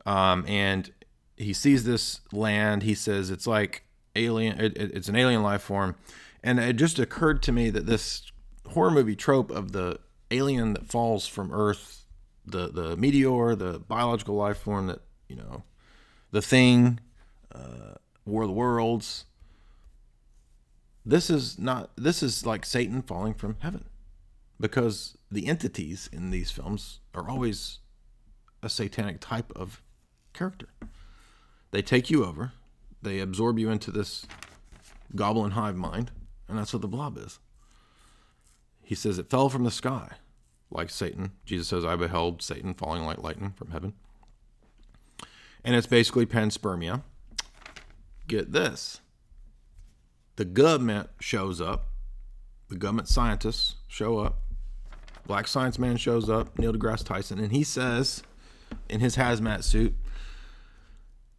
And he sees this land. He says it's like alien. It's an alien life form. And it just occurred to me that this horror movie trope of the alien that falls from Earth, the meteor, the biological life form that, you know, the Thing, War of the Worlds. This is like Satan falling from heaven, because the entities in these films are always a satanic type of character. They take you over, they absorb you into this goblin hive mind, and that's what the Blob is. He says it fell from the sky. like Satan. Jesus says, I beheld Satan falling like lightning from heaven. And it's basically panspermia. Get this. The government shows up. The government scientists show up. Black science man shows up, Neil deGrasse Tyson, and he says, in his hazmat suit,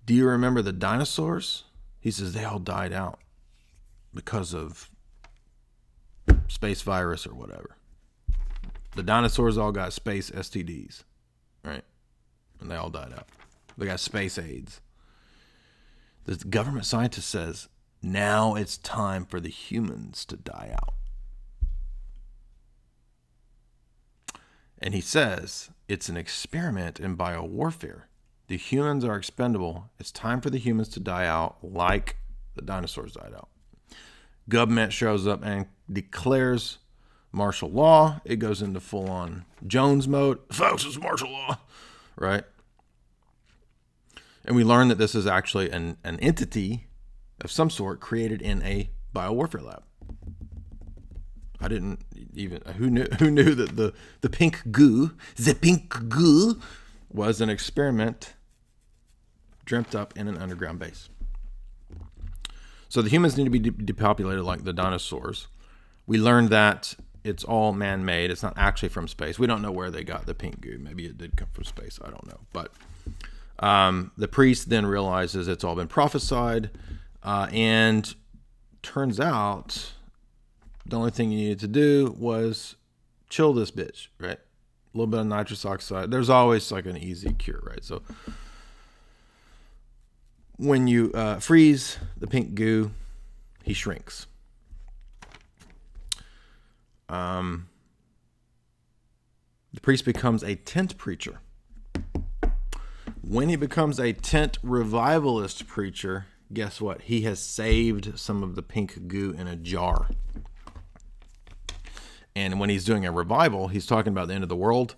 do you remember the dinosaurs? He says they all died out because of space virus or whatever. The dinosaurs all got space STDs, right? And they all died out. They got space AIDS. The government scientist says, now it's time for the humans to die out. And he says, it's an experiment in biowarfare. The humans are expendable. It's time for the humans to die out like the dinosaurs died out. Government shows up and declares martial law. It goes into full-on Jones mode. Folks, it's martial law, right? And we learn that this is actually an entity of some sort created in a biowarfare lab. I didn't even, who knew that the pink goo was an experiment dreamt up in an underground base. So the humans need to be depopulated like the dinosaurs. We learned that it's all man-made. It's not actually from space. We don't know where they got the pink goo. Maybe it did come from space. I don't know. But the priest then realizes it's all been prophesied, and turns out the only thing you needed to do was chill this bitch, right? A little bit of nitrous oxide. There's always like an easy cure, right? So when you freeze the pink goo, he shrinks. The priest becomes a tent preacher. When he becomes a tent revivalist preacher, guess what? He has saved some of the pink goo in a jar. And when he's doing a revival, he's talking about the end of the world.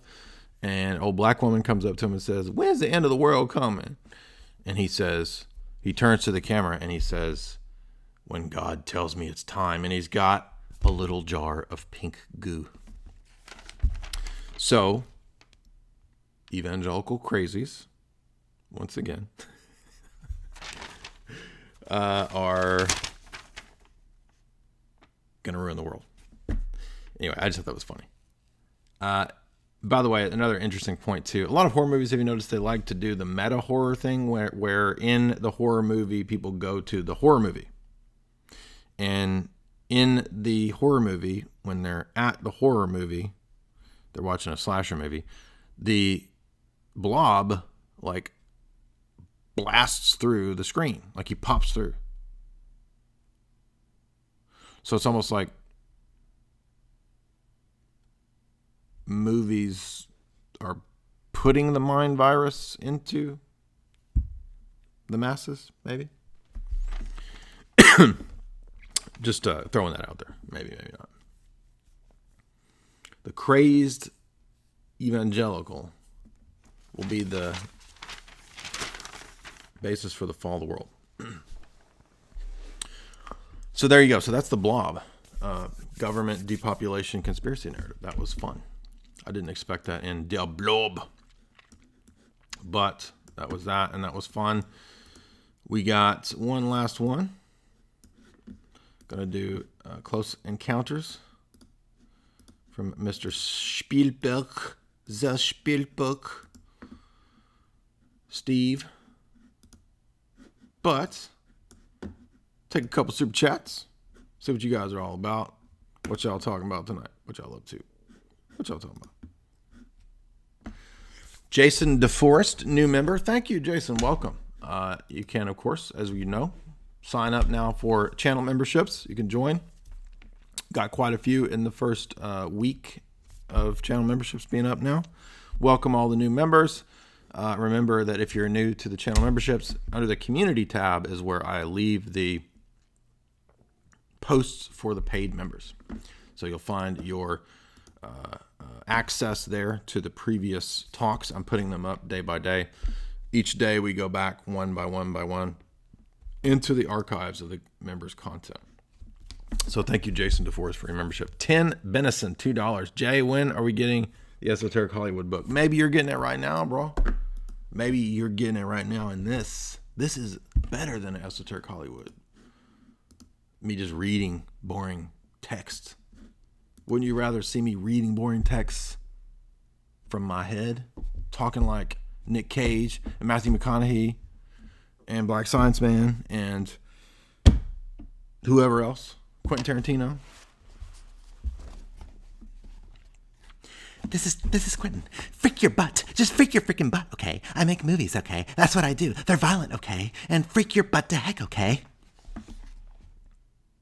And an old black woman comes up to him and says, when's the end of the world coming? And he says, he turns to the camera and he says, when God tells me it's time. And he's got a little jar of pink goo. So, evangelical crazies, once again, are going to ruin the world. Anyway, I just thought that was funny. By the way, another interesting point too. A lot of horror movies, have you noticed, they like to do the meta horror thing where in the horror movie, people go to the horror movie. And in the horror movie, when they're at the horror movie, they're watching a slasher movie, the blob like blasts through the screen. Like he pops through. So it's almost like movies are putting the mind virus into the masses, maybe. Just throwing that out there. Maybe not. The crazed evangelical will be the basis for the fall of the world. So there you go. So that's the Blob. Government depopulation conspiracy narrative. That was fun. I didn't expect that in Der Blob. But that was that, and that was fun. We got one last one. Gonna do Close Encounters from Mr. Spielberg. The Spielberg. Steve. But take a couple super chats. See what you guys are all about. What y'all talking about tonight. What y'all up to. What y'all talking about? Jason DeForest, new member. Thank you, Jason. Welcome. You can, of course, as you know, sign up now for channel memberships. You can join. Got quite a few in the first week of channel memberships being up now. Welcome all the new members. Remember that if you're new to the channel memberships, under the community tab is where I leave the posts for the paid members. So you'll find your access there to the previous talks. I'm putting them up day by day. Each day we go back one by one into the archives of the members' content. So thank you, Jason DeForest, for your membership. 10 Benison, $2. Jay, when are we getting the Esoteric Hollywood book? Maybe you're getting it right now, bro. Maybe you're getting it right now. And this is better than Esoteric Hollywood. Me just reading boring text. Wouldn't you rather see me reading boring texts from my head, talking like Nick Cage and Matthew McConaughey and Black Science Man and whoever else? Quentin Tarantino. This is Quentin. Freak your butt. Just freak your freaking butt, okay? I make movies, okay? That's what I do. They're violent, okay? And freak your butt to heck, okay?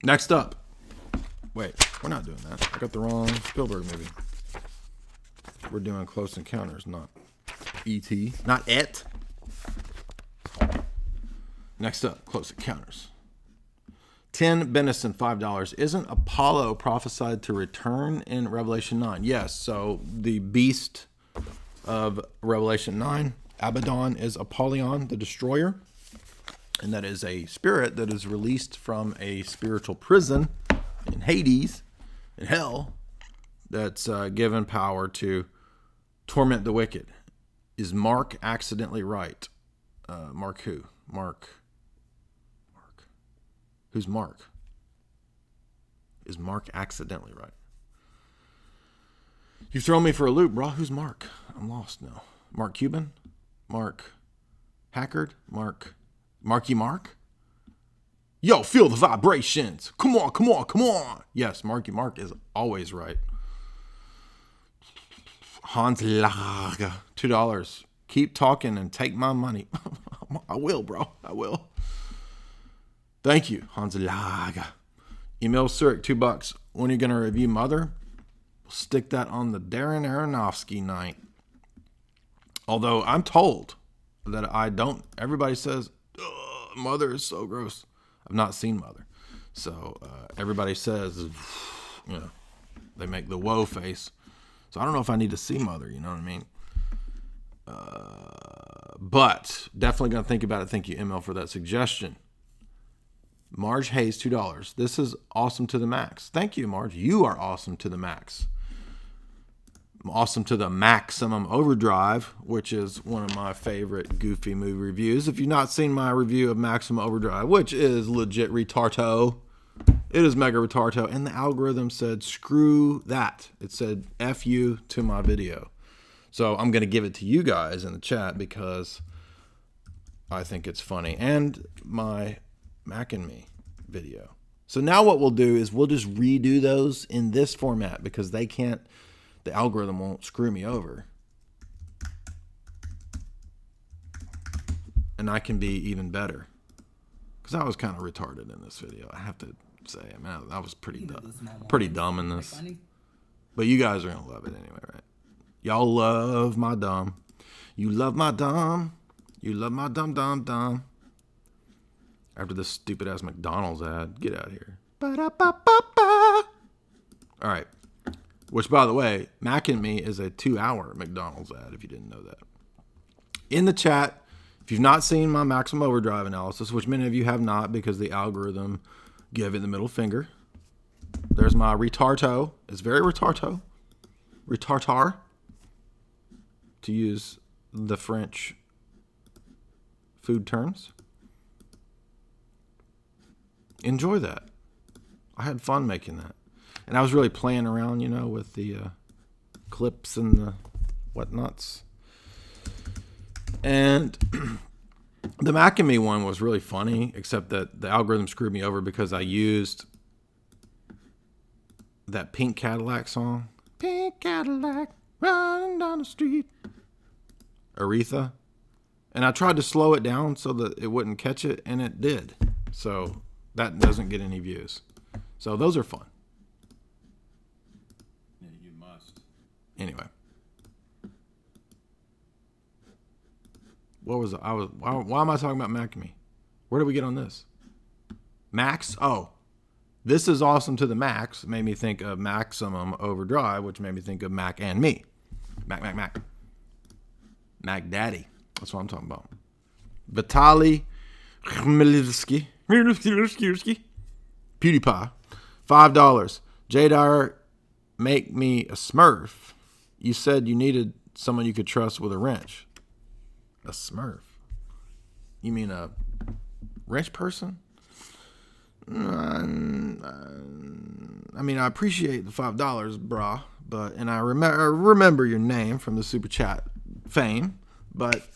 Next up. Wait, we're not doing that. I got the wrong Spielberg movie. We're doing Close Encounters, not E.T. Not it. Next up, Close Encounters. 10 Benison, $5. Isn't Apollo prophesied to return in Revelation 9? Yes, so the beast of Revelation 9, Abaddon, is Apollyon, the destroyer. And that is a spirit that is released from a spiritual prison in Hades, in hell, that's given power to torment the wicked. Is Mark accidentally right? Mark who? Mark. Who's Mark? Is Mark accidentally right? You've thrown me for a loop, bro. Who's Mark? I'm lost now. Mark Cuban? Mark Hackard? Marky Mark? Yo, feel the vibrations. Come on, come on, come on. Yes, Marky Mark is always right. Hans Lager, $2. Keep talking and take my money. I will, bro. I will. Thank you, Hans Lager. Emil Surik, $2. When are you going to review Mother? We'll stick that on the Darren Aronofsky night. Although I'm told that I don't. Everybody says, Mother is so gross. I've not seen Mother. So everybody says, they make the whoa face. So I don't know if I need to see Mother, you know what I mean? But definitely going to think about it. Thank you, ML, for that suggestion. Marge Hayes, $2. This is awesome to the max. Thank you, Marge. You are awesome to the max. Awesome to the maximum overdrive, which is one of my favorite goofy movie reviews. If you've not seen my review of Maximum Overdrive, which is legit retardo, it is mega retardo, and the algorithm said, screw that. It said, F you to my video. So I'm going to give it to you guys in the chat because I think it's funny. And my Mac and Me video. So now what we'll do is we'll just redo those in this format because they can't, the algorithm won't screw me over. And I can be even better. Because I was kind of retarded in this video. I have to say, I was pretty dumb in this. But you guys are going to love it anyway, right? Y'all love my dumb. You love my dumb. You love my dumb. After this stupid ass McDonald's ad. Get out of here. Ba-da-ba-ba-ba. All right. Which, by the way, Mac and Me is a 2-hour McDonald's ad, if you didn't know that. In the chat, if you've not seen my Maximum Overdrive analysis, which many of you have not because the algorithm gave it the middle finger. There's my retardo. It's very retardo. Retartar. To use the French food terms. Enjoy that. I had fun making that. And I was really playing around, with the clips and the whatnots. And the Mac and Me one was really funny, except that the algorithm screwed me over because I used that Pink Cadillac song. Pink Cadillac, running down the street. Aretha. And I tried to slow it down so that it wouldn't catch it, and it did. So that doesn't get any views. So those are fun. Yeah, you must. Anyway. What was why am I talking about Mac and Me? Where did we get on this? Max? Oh. This is awesome to the max. It made me think of Maximum Overdrive, which made me think of Mac and Me. Mac. Mac Daddy. That's what I'm talking about. Vitaly Chmelevsky. PewDiePie. $5. J. Dyer, make me a Smurf. You said you needed someone you could trust with a wrench. A Smurf? You mean a wrench person? I mean, I appreciate the $5, brah, and I remember your name from the super chat fame, but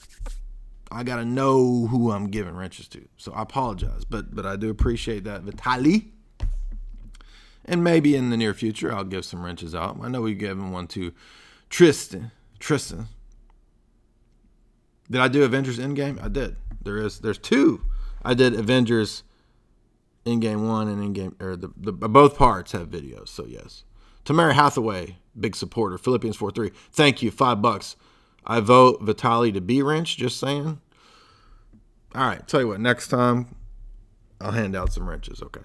I gotta know who I'm giving wrenches to. So I apologize, but I do appreciate that, Vitaly. And maybe in the near future, I'll give some wrenches out. I know we've given one to Tristan. Did I do Avengers Endgame? I did. There's two. I did Avengers Endgame 1 and Endgame, or the both parts have videos. So yes. Tamara Hathaway, big supporter. Philippians 4:3. Thank you. $5. I vote Vitaly to be wrench. Just saying. All right. Tell you what. Next time, I'll hand out some wrenches. Okay.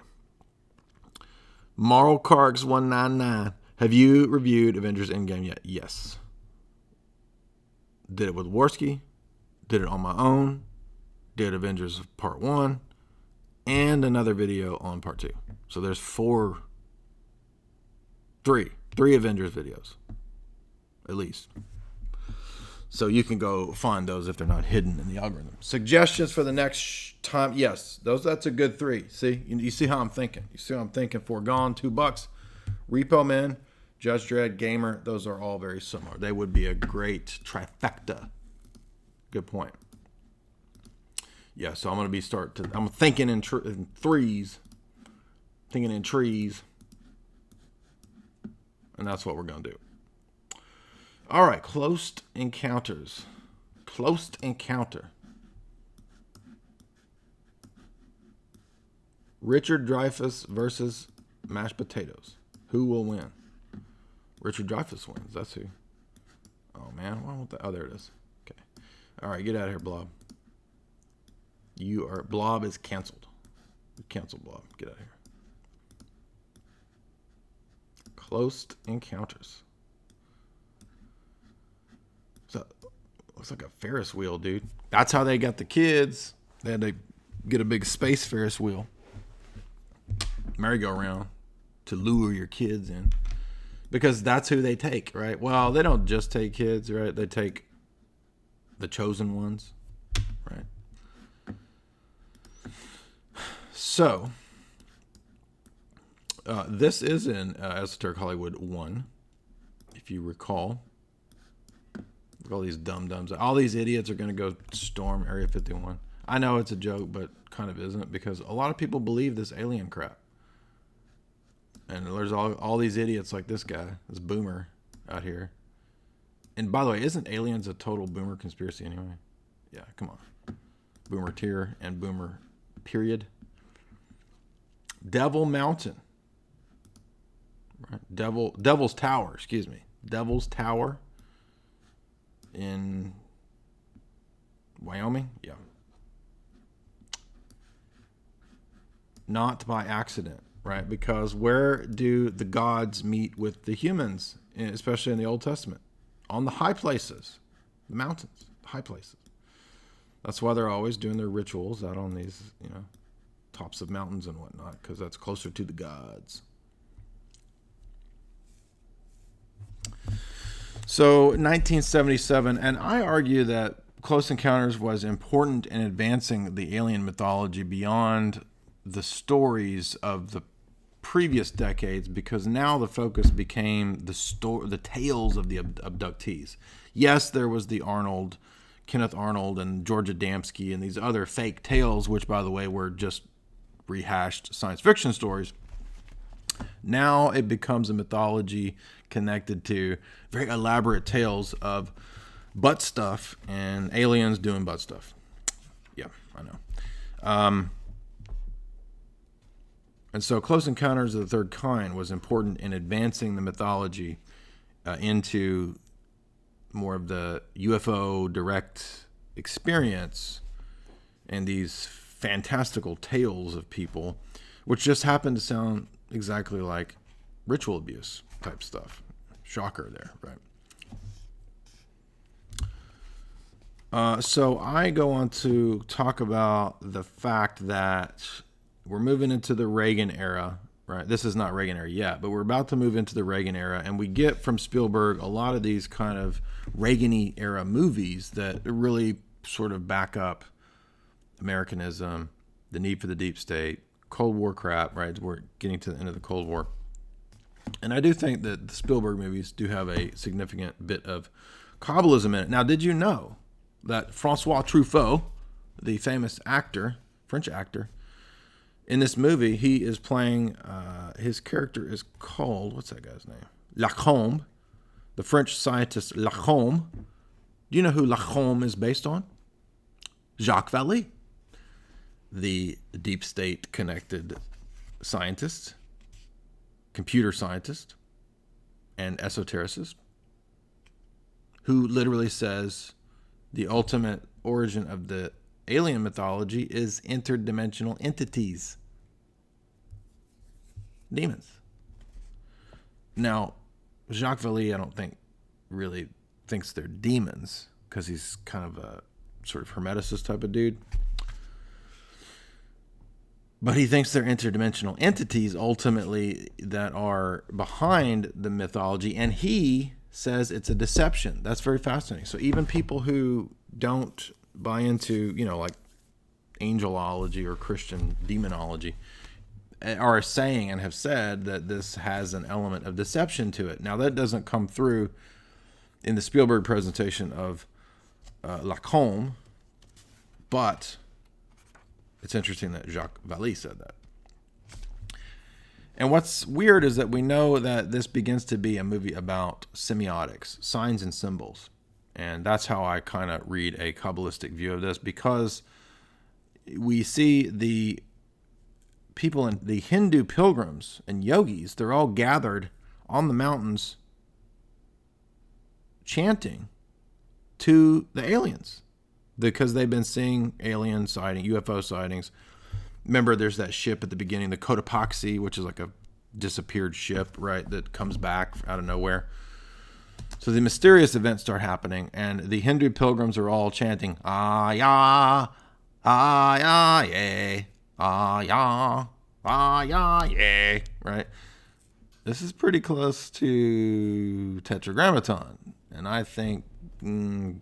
Marl Karks 199. Have you reviewed Avengers Endgame yet? Yes. Did it with Worski. Did it on my own. Did Avengers Part 1. And another video on Part 2. So there's three Avengers videos. At least. So you can go find those if they're not hidden in the algorithm. Suggestions for the next time? Yes, that's a good 3. See, you see how I'm thinking. You see how I'm thinking. Foregone, $2. Repo Man, Judge Dredd, Gamer. Those are all very similar. They would be a great trifecta. Good point. Yeah, so I'm going to be I'm thinking in threes. Thinking in trees. And that's what we're going to do. All right, Close Encounters. Close Encounter. Richard Dreyfuss versus mashed potatoes. Who will win? Richard Dreyfuss wins. That's who. Oh, man. Why won't there it is. Okay. All right, get out of here, Blob. Blob is canceled. Cancel Blob. Get out of here. Close Encounters. So, looks like a Ferris wheel, dude. That's how they got the kids. They had to get a big space Ferris wheel. Merry-go-round to lure your kids in. Because that's who they take, right? Well, they don't just take kids, right? They take the chosen ones, right? So, this is in Esoteric Hollywood 1, if you recall. All these dum-dums. All these idiots are going to go storm Area 51. I know it's a joke, but kind of isn't, because a lot of people believe this alien crap. And there's all these idiots like this guy, this boomer out here. And by the way, isn't aliens a total boomer conspiracy anyway? Yeah, come on. Boomer tier and boomer period. Devil Mountain. Right? Devil's Tower, excuse me. Devil's Tower. In Wyoming? Yeah. Not by accident, right? Because where do the gods meet with the humans, especially in the Old Testament? On the high places, the mountains, the high places. That's why they're always doing their rituals out on these, tops of mountains and whatnot, because that's closer to the gods. So 1977, and I argue that Close Encounters was important in advancing the alien mythology beyond the stories of the previous decades, because now the focus became the tales of the abductees. Yes, there was the Kenneth Arnold and George Adamski and these other fake tales, which, by the way, were just rehashed science fiction stories. Now it becomes a mythology connected to very elaborate tales of butt stuff and aliens doing butt stuff. Yeah, I know. And so Close Encounters of the Third Kind was important in advancing the mythology into more of the UFO direct experience and these fantastical tales of people, which just happen to sound exactly like ritual abuse type stuff. Shocker there, right? So I go on to talk about the fact that we're moving into the Reagan era, right? This is not Reagan era yet, but we're about to move into the Reagan era, and we get from Spielberg a lot of these kind of Reagan-y era movies that really sort of back up Americanism, the need for the deep state, Cold War crap, right? We're getting to the end of the Cold War. And I do think that the Spielberg movies do have a significant bit of Kabbalism in it. Now, did you know that Francois Truffaut, the famous actor, French actor, in this movie, he is playing, his character is called, what's that guy's name? Lacombe, the French scientist Lacombe. Do you know who Lacombe is based on? Jacques Vallée, the deep state connected scientist, computer scientist, and esotericist, who literally says the ultimate origin of the alien mythology is interdimensional entities. Demons. Now, Jacques Vallée, I don't think really thinks they're demons because he's kind of a sort of hermeticist type of dude. But he thinks they're interdimensional entities ultimately that are behind the mythology, and he says it's a deception. That's very fascinating. So even people who don't buy into, like angelology or Christian demonology are saying and have said that this has an element of deception to it. Now, that doesn't come through in the Spielberg presentation of Lacombe, but it's interesting that Jacques Vallée said that. And what's weird is that we know that this begins to be a movie about semiotics, signs and symbols. And that's how I kind of read a Kabbalistic view of this, because we see the people in the Hindu pilgrims and yogis, they're all gathered on the mountains chanting to the aliens because they've been seeing alien sighting, UFO sightings. Remember, there's that ship at the beginning, the Cotopaxi, which is like a disappeared ship, right, that comes back out of nowhere. So the mysterious events start happening, and the Hindu pilgrims are all chanting, "Ah-ya, ah-ya, yay, ah-ya, ah-ya, yay," right? This is pretty close to Tetragrammaton, and I think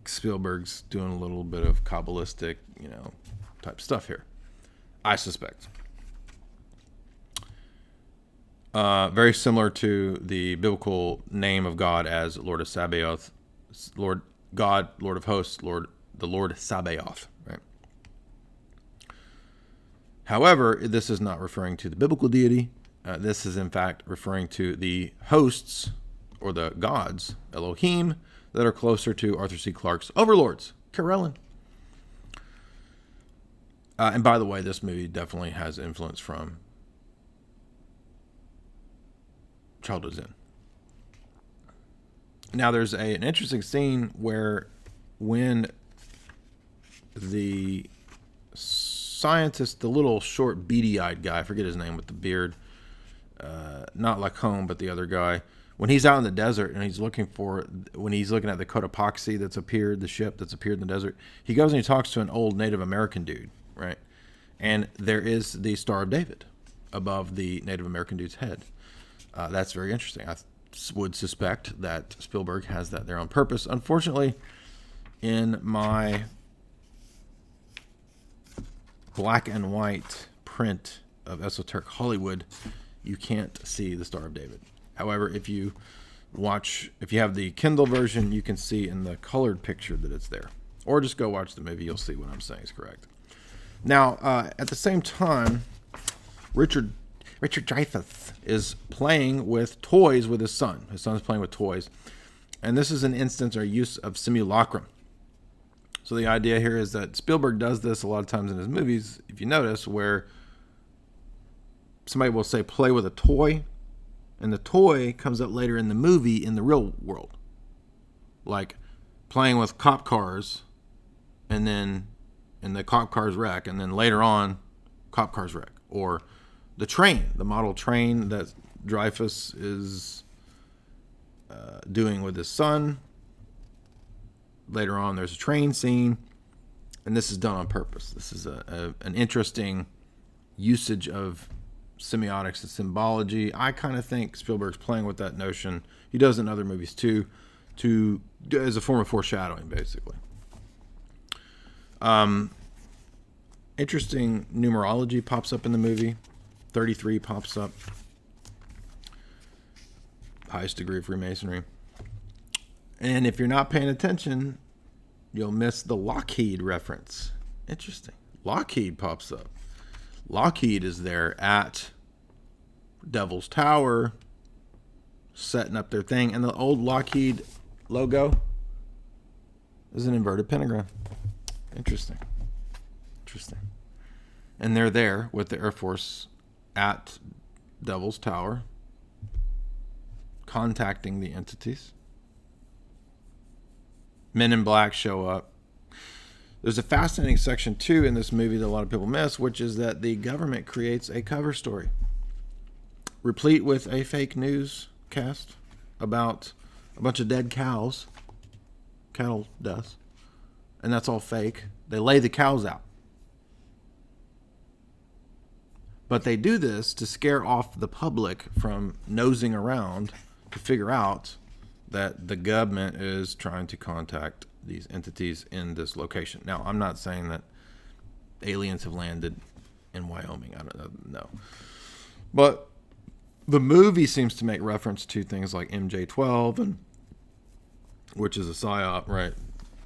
Spielberg's doing a little bit of Kabbalistic, type stuff here. I suspect. Very similar to the biblical name of God as Lord of Sabaoth, Lord God, Lord of Hosts, the Lord Sabaoth, right? However, this is not referring to the biblical deity. This is in fact referring to the hosts or the gods, Elohim, that are closer to Arthur C. Clarke's Overlords, Carellin. And by the way, this movie definitely has influence from Childhood Zen. Now, there's an interesting scene where when the scientist, the little short beady-eyed guy, I forget his name with the beard, not Lacombe, but the other guy, when he's out in the desert and when he's looking at the Cotopaxi that's appeared, the ship that's appeared in the desert, he goes and he talks to an old Native American dude, right? And there is the Star of David above the Native American dude's head. That's very interesting. I would suspect that Spielberg has that there on purpose. Unfortunately, in my black and white print of Esoteric Hollywood, you can't see the Star of David. However, if you have the Kindle version, you can see in the colored picture that it's there. Or just go watch the movie. You'll see what I'm saying is correct. Now, at the same time, Richard Dreyfuss is playing with toys with his son. His son's playing with toys. And this is an instance or use of simulacrum. So the idea here is that Spielberg does this a lot of times in his movies, if you notice, where somebody will say, play with a toy, and the toy comes up later in the movie in the real world. Like playing with cop cars, and the cop cars wreck, and then later on, cop cars wreck. Or the train, the model train that Dreyfuss is doing with his son. Later on, there's a train scene, and this is done on purpose. This is an interesting usage of semiotics and symbology. I kind of think Spielberg's playing with that notion. He does in other movies too, as a form of foreshadowing, basically. Interesting numerology pops up in the movie. 33 pops up. Highest degree of Freemasonry. And if you're not paying attention, you'll miss the Lockheed reference. Interesting. Lockheed pops up. Lockheed is there at Devil's Tower, setting up their thing. And the old Lockheed logo is an inverted pentagram. Interesting. And they're there with the Air Force at Devil's Tower, contacting the entities. Men in Black show up. There's a fascinating section, too, in this movie that a lot of people miss, which is that the government creates a cover story, replete with a fake news cast about a bunch of dead cows, cattle deaths, and that's all fake. They lay the cows out. But they do this to scare off the public from nosing around to figure out that the government is trying to contact these entities in this location. Now, I'm not saying that aliens have landed in Wyoming. I don't know. But the movie seems to make reference to things like MJ-12, and which is a psyop, right?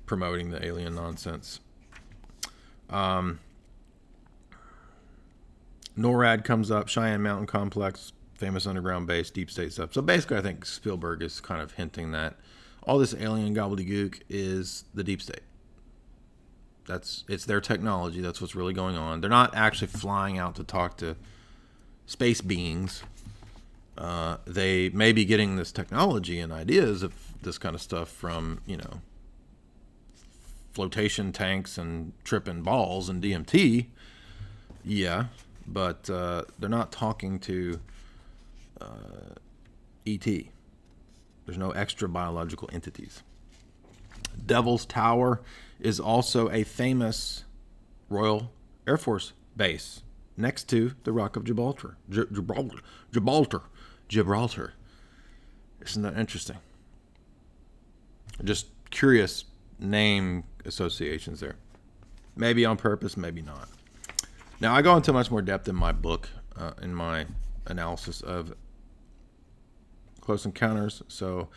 Promoting the alien nonsense. NORAD comes up, Cheyenne Mountain Complex, famous underground base, deep state stuff. So basically, I think Spielberg is kind of hinting that all this alien gobbledygook is the deep state. It's their technology. That's what's really going on. They're not actually flying out to talk to space beings. They may be getting this technology and ideas of this kind of stuff from, flotation tanks and tripping balls and DMT. Yeah. But they're not talking to ET. There's no extra biological entities. Devil's Tower is also a famous Royal Air Force base next to the Rock of Gibraltar. Gibraltar. Isn't that interesting? Just curious name associations there. Maybe on purpose, maybe not. Now, I go into much more depth in my book, in my analysis of Close Encounters. So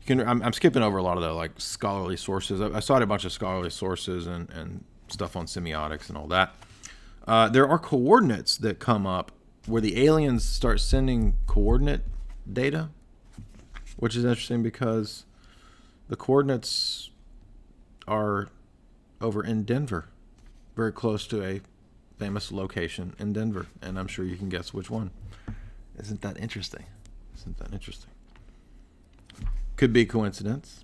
I'm skipping over a lot of the scholarly sources. I cited a bunch of scholarly sources and stuff on semiotics and all that. There are coordinates that come up where the aliens start sending coordinate data, which is interesting because the coordinates are over in Denver, very close to a famous location in Denver, and I'm sure you can guess which one. Isn't that interesting? Could be coincidence.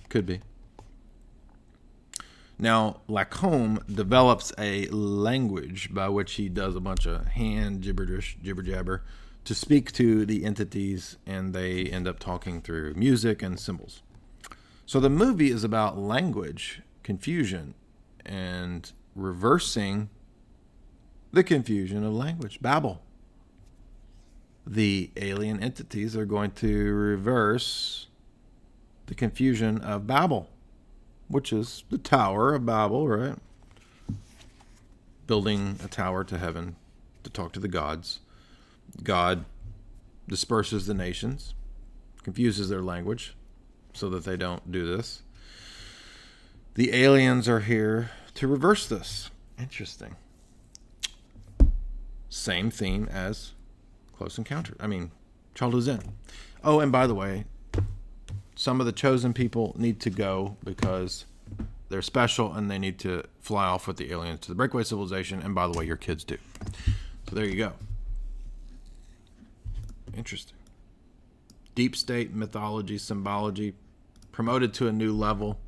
Could be. Now, Lacombe develops a language by which he does a bunch of hand gibberish, jibber-jabber, to speak to the entities, and they end up talking through music and symbols. So the movie is about language, confusion, and reversing the confusion of language, Babel. The alien entities are going to reverse the confusion of Babel, which is the Tower of Babel, right? Building a tower to heaven to talk to the gods. God disperses the nations, confuses their language so that they don't do this. The aliens are here to reverse this. Interesting. Same theme as Close Encounter. Childhood's End. Oh, and by the way, some of the chosen people need to go because they're special and they need to fly off with the aliens to the breakaway civilization. And by the way, your kids do. So there you go. Interesting. Deep state mythology, symbology, promoted to a new level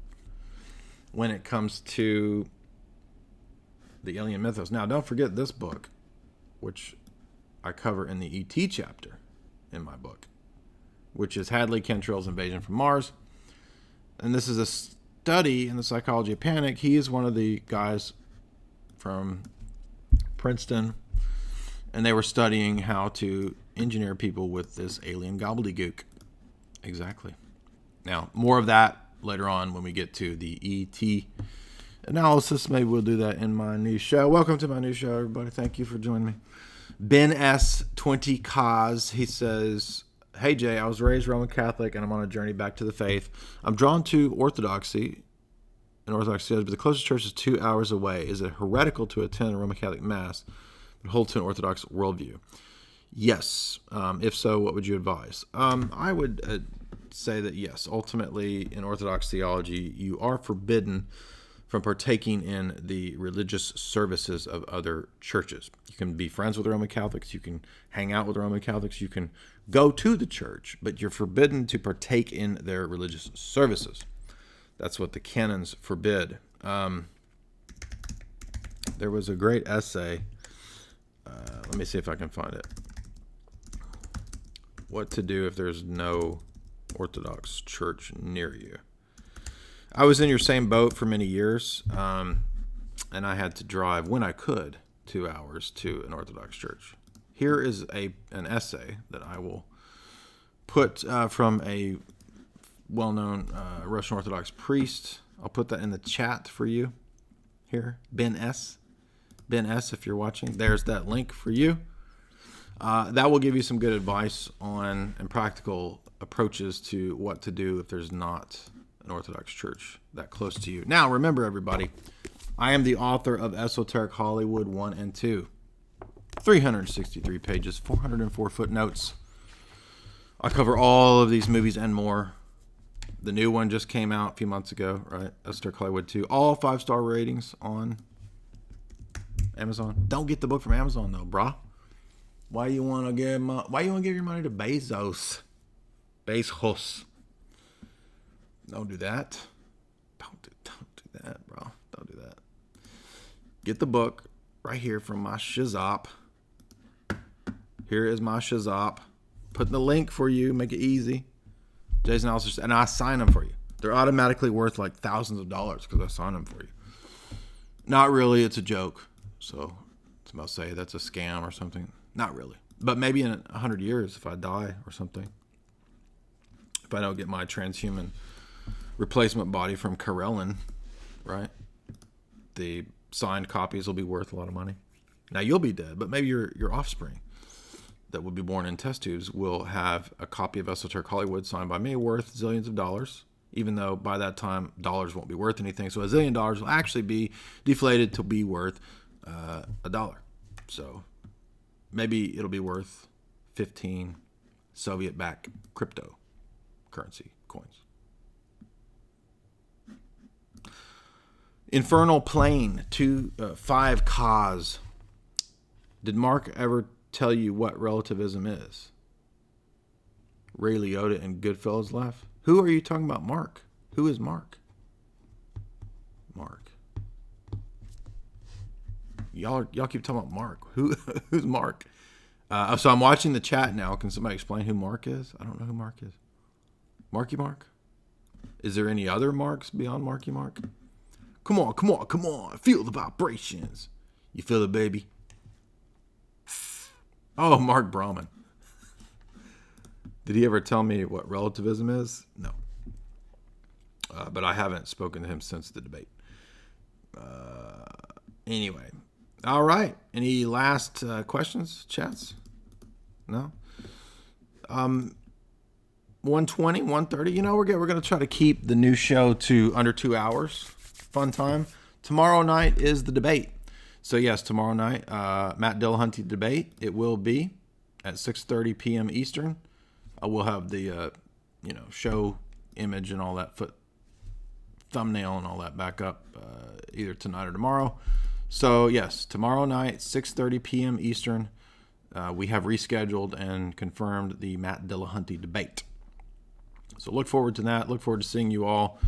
when it comes to the alien mythos. Now, don't forget this book, which I cover in the ET chapter in my book, which is Hadley Cantrell's Invasion from Mars. And this is a study in the psychology of panic. He is one of the guys from Princeton And they were studying how to engineer people with this alien gobbledygook. Exactly. Now, more of that later on when we get to the ET analysis. Maybe we'll do that in my new show. Welcome to my new show, everybody. Thank you for joining me. Ben S. 20 Kaz, he says, hey, Jay, I was raised Roman Catholic, and I'm on a journey back to the faith. I'm drawn to Orthodoxy, and Orthodox says, but the closest church is 2 hours away. Is it heretical to attend a Roman Catholic Mass and hold to an Orthodox worldview? Yes. If so, what would you advise? I would say that yes. Ultimately, in Orthodox theology, you are forbidden from partaking in the religious services of other churches. You can be friends with Roman Catholics. You can hang out with Roman Catholics. You can go to the church, but you're forbidden to partake in their religious services. That's what the canons forbid. There was a great essay. Let me see if I can find it. What to do if there's no Orthodox church near you. I was in your same boat for many years, and I had to drive, when I could, 2 hours to an Orthodox church. Here is an essay that I will put from a well-known Russian Orthodox priest. I'll put that in the chat for you here. Ben S. Ben S, if you're watching. There's that link for you. That will give you some good advice on and practical approaches to what to do if there's not an Orthodox church that close to you. Now, remember, everybody, I am the author of Esoteric Hollywood 1 and 2. 363 pages, 404 footnotes. I cover all of these movies and more. The new one just came out a few months ago, right? Esoteric Hollywood 2. All 5-star ratings on Amazon. Don't get the book from Amazon, though, brah. Why you want to give your money to Bezos? Bezos. Don't do that. Don't do that, bro. Don't do that. Get the book right here from my Shazop. Here is my Shazop. Put the link for you. Make it easy. Jay's analysis, and I sign them for you. They're automatically worth like thousands of dollars because I sign them for you. Not really. It's a joke. So somebody say that's a scam or something. Not really. But maybe in 100 years if I die or something. If I don't get my transhuman replacement body from Karelin, right? The signed copies will be worth a lot of money. Now you'll be dead, but maybe your offspring that will be born in test tubes will have a copy of Esoteric Hollywood signed by me worth zillions of dollars, even though by that time dollars won't be worth anything. So $1 zillion will actually be deflated to be worth $1. So maybe it'll be worth 15 Soviet-backed cryptocurrency coins. Infernal Plane 5 Cause. Did Mark ever tell you what relativism is? Ray Liotta and Goodfellas left. Who are you talking about, Mark? Who is Mark? Mark. Y'all keep talking about Mark. Who's Mark? So I'm watching the chat now. Can somebody explain who Mark is? I don't know who Mark is. Marky Mark? Is there any other Marks beyond Marky Mark? Come on. Feel the vibrations. You feel it, baby? Oh, Mark Brahman. Did he ever tell me what relativism is? No. But I haven't spoken to him since the debate. Anyway. All right. Any last questions, chats? No? 120, 130. You know, we're going to try to keep the new show to under 2 hours. Fun time. Tomorrow night is the debate. So yes, tomorrow night, Matt Dillahunty debate. It will be at 6:30 p.m. Eastern. We'll have the show image and all that thumbnail and all that back up either tonight or tomorrow. So yes, tomorrow night, 6:30 p.m. Eastern, we have rescheduled and confirmed the Matt Dillahunty debate. So look forward to that. Look forward to seeing you all.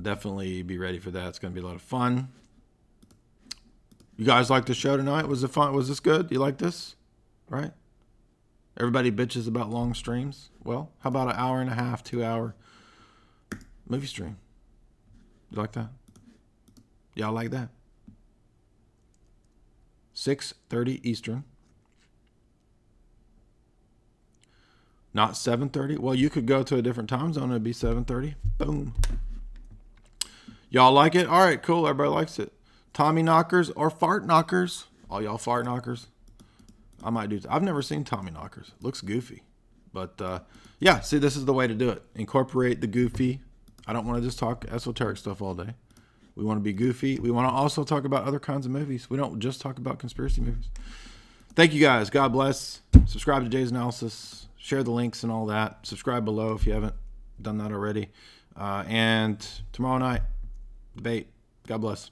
Definitely be ready for that. It's going to be a lot of fun. You guys like the show tonight? Was it fun? Was this good? You like this? Right? Everybody bitches about long streams. Well, how about an hour and a half, 2 hour movie stream? You like that? Y'all like that? 6:30 Eastern. Not 7:30? Well, you could go to a different time zone and it'd be 7:30. Boom. Y'all like it? All right, cool. Everybody likes it. Tommy knockers or fart knockers? All y'all fart knockers? I might do. I've never seen Tommy knockers. Looks goofy. But yeah, see, this is the way to do it. Incorporate the goofy. I don't want to just talk esoteric stuff all day. We want to be goofy. We want to also talk about other kinds of movies. We don't just talk about conspiracy movies. Thank you guys. God bless. Subscribe to Jay's Analysis. Share the links and all that. Subscribe below if you haven't done that already. And tomorrow night, debate. God bless.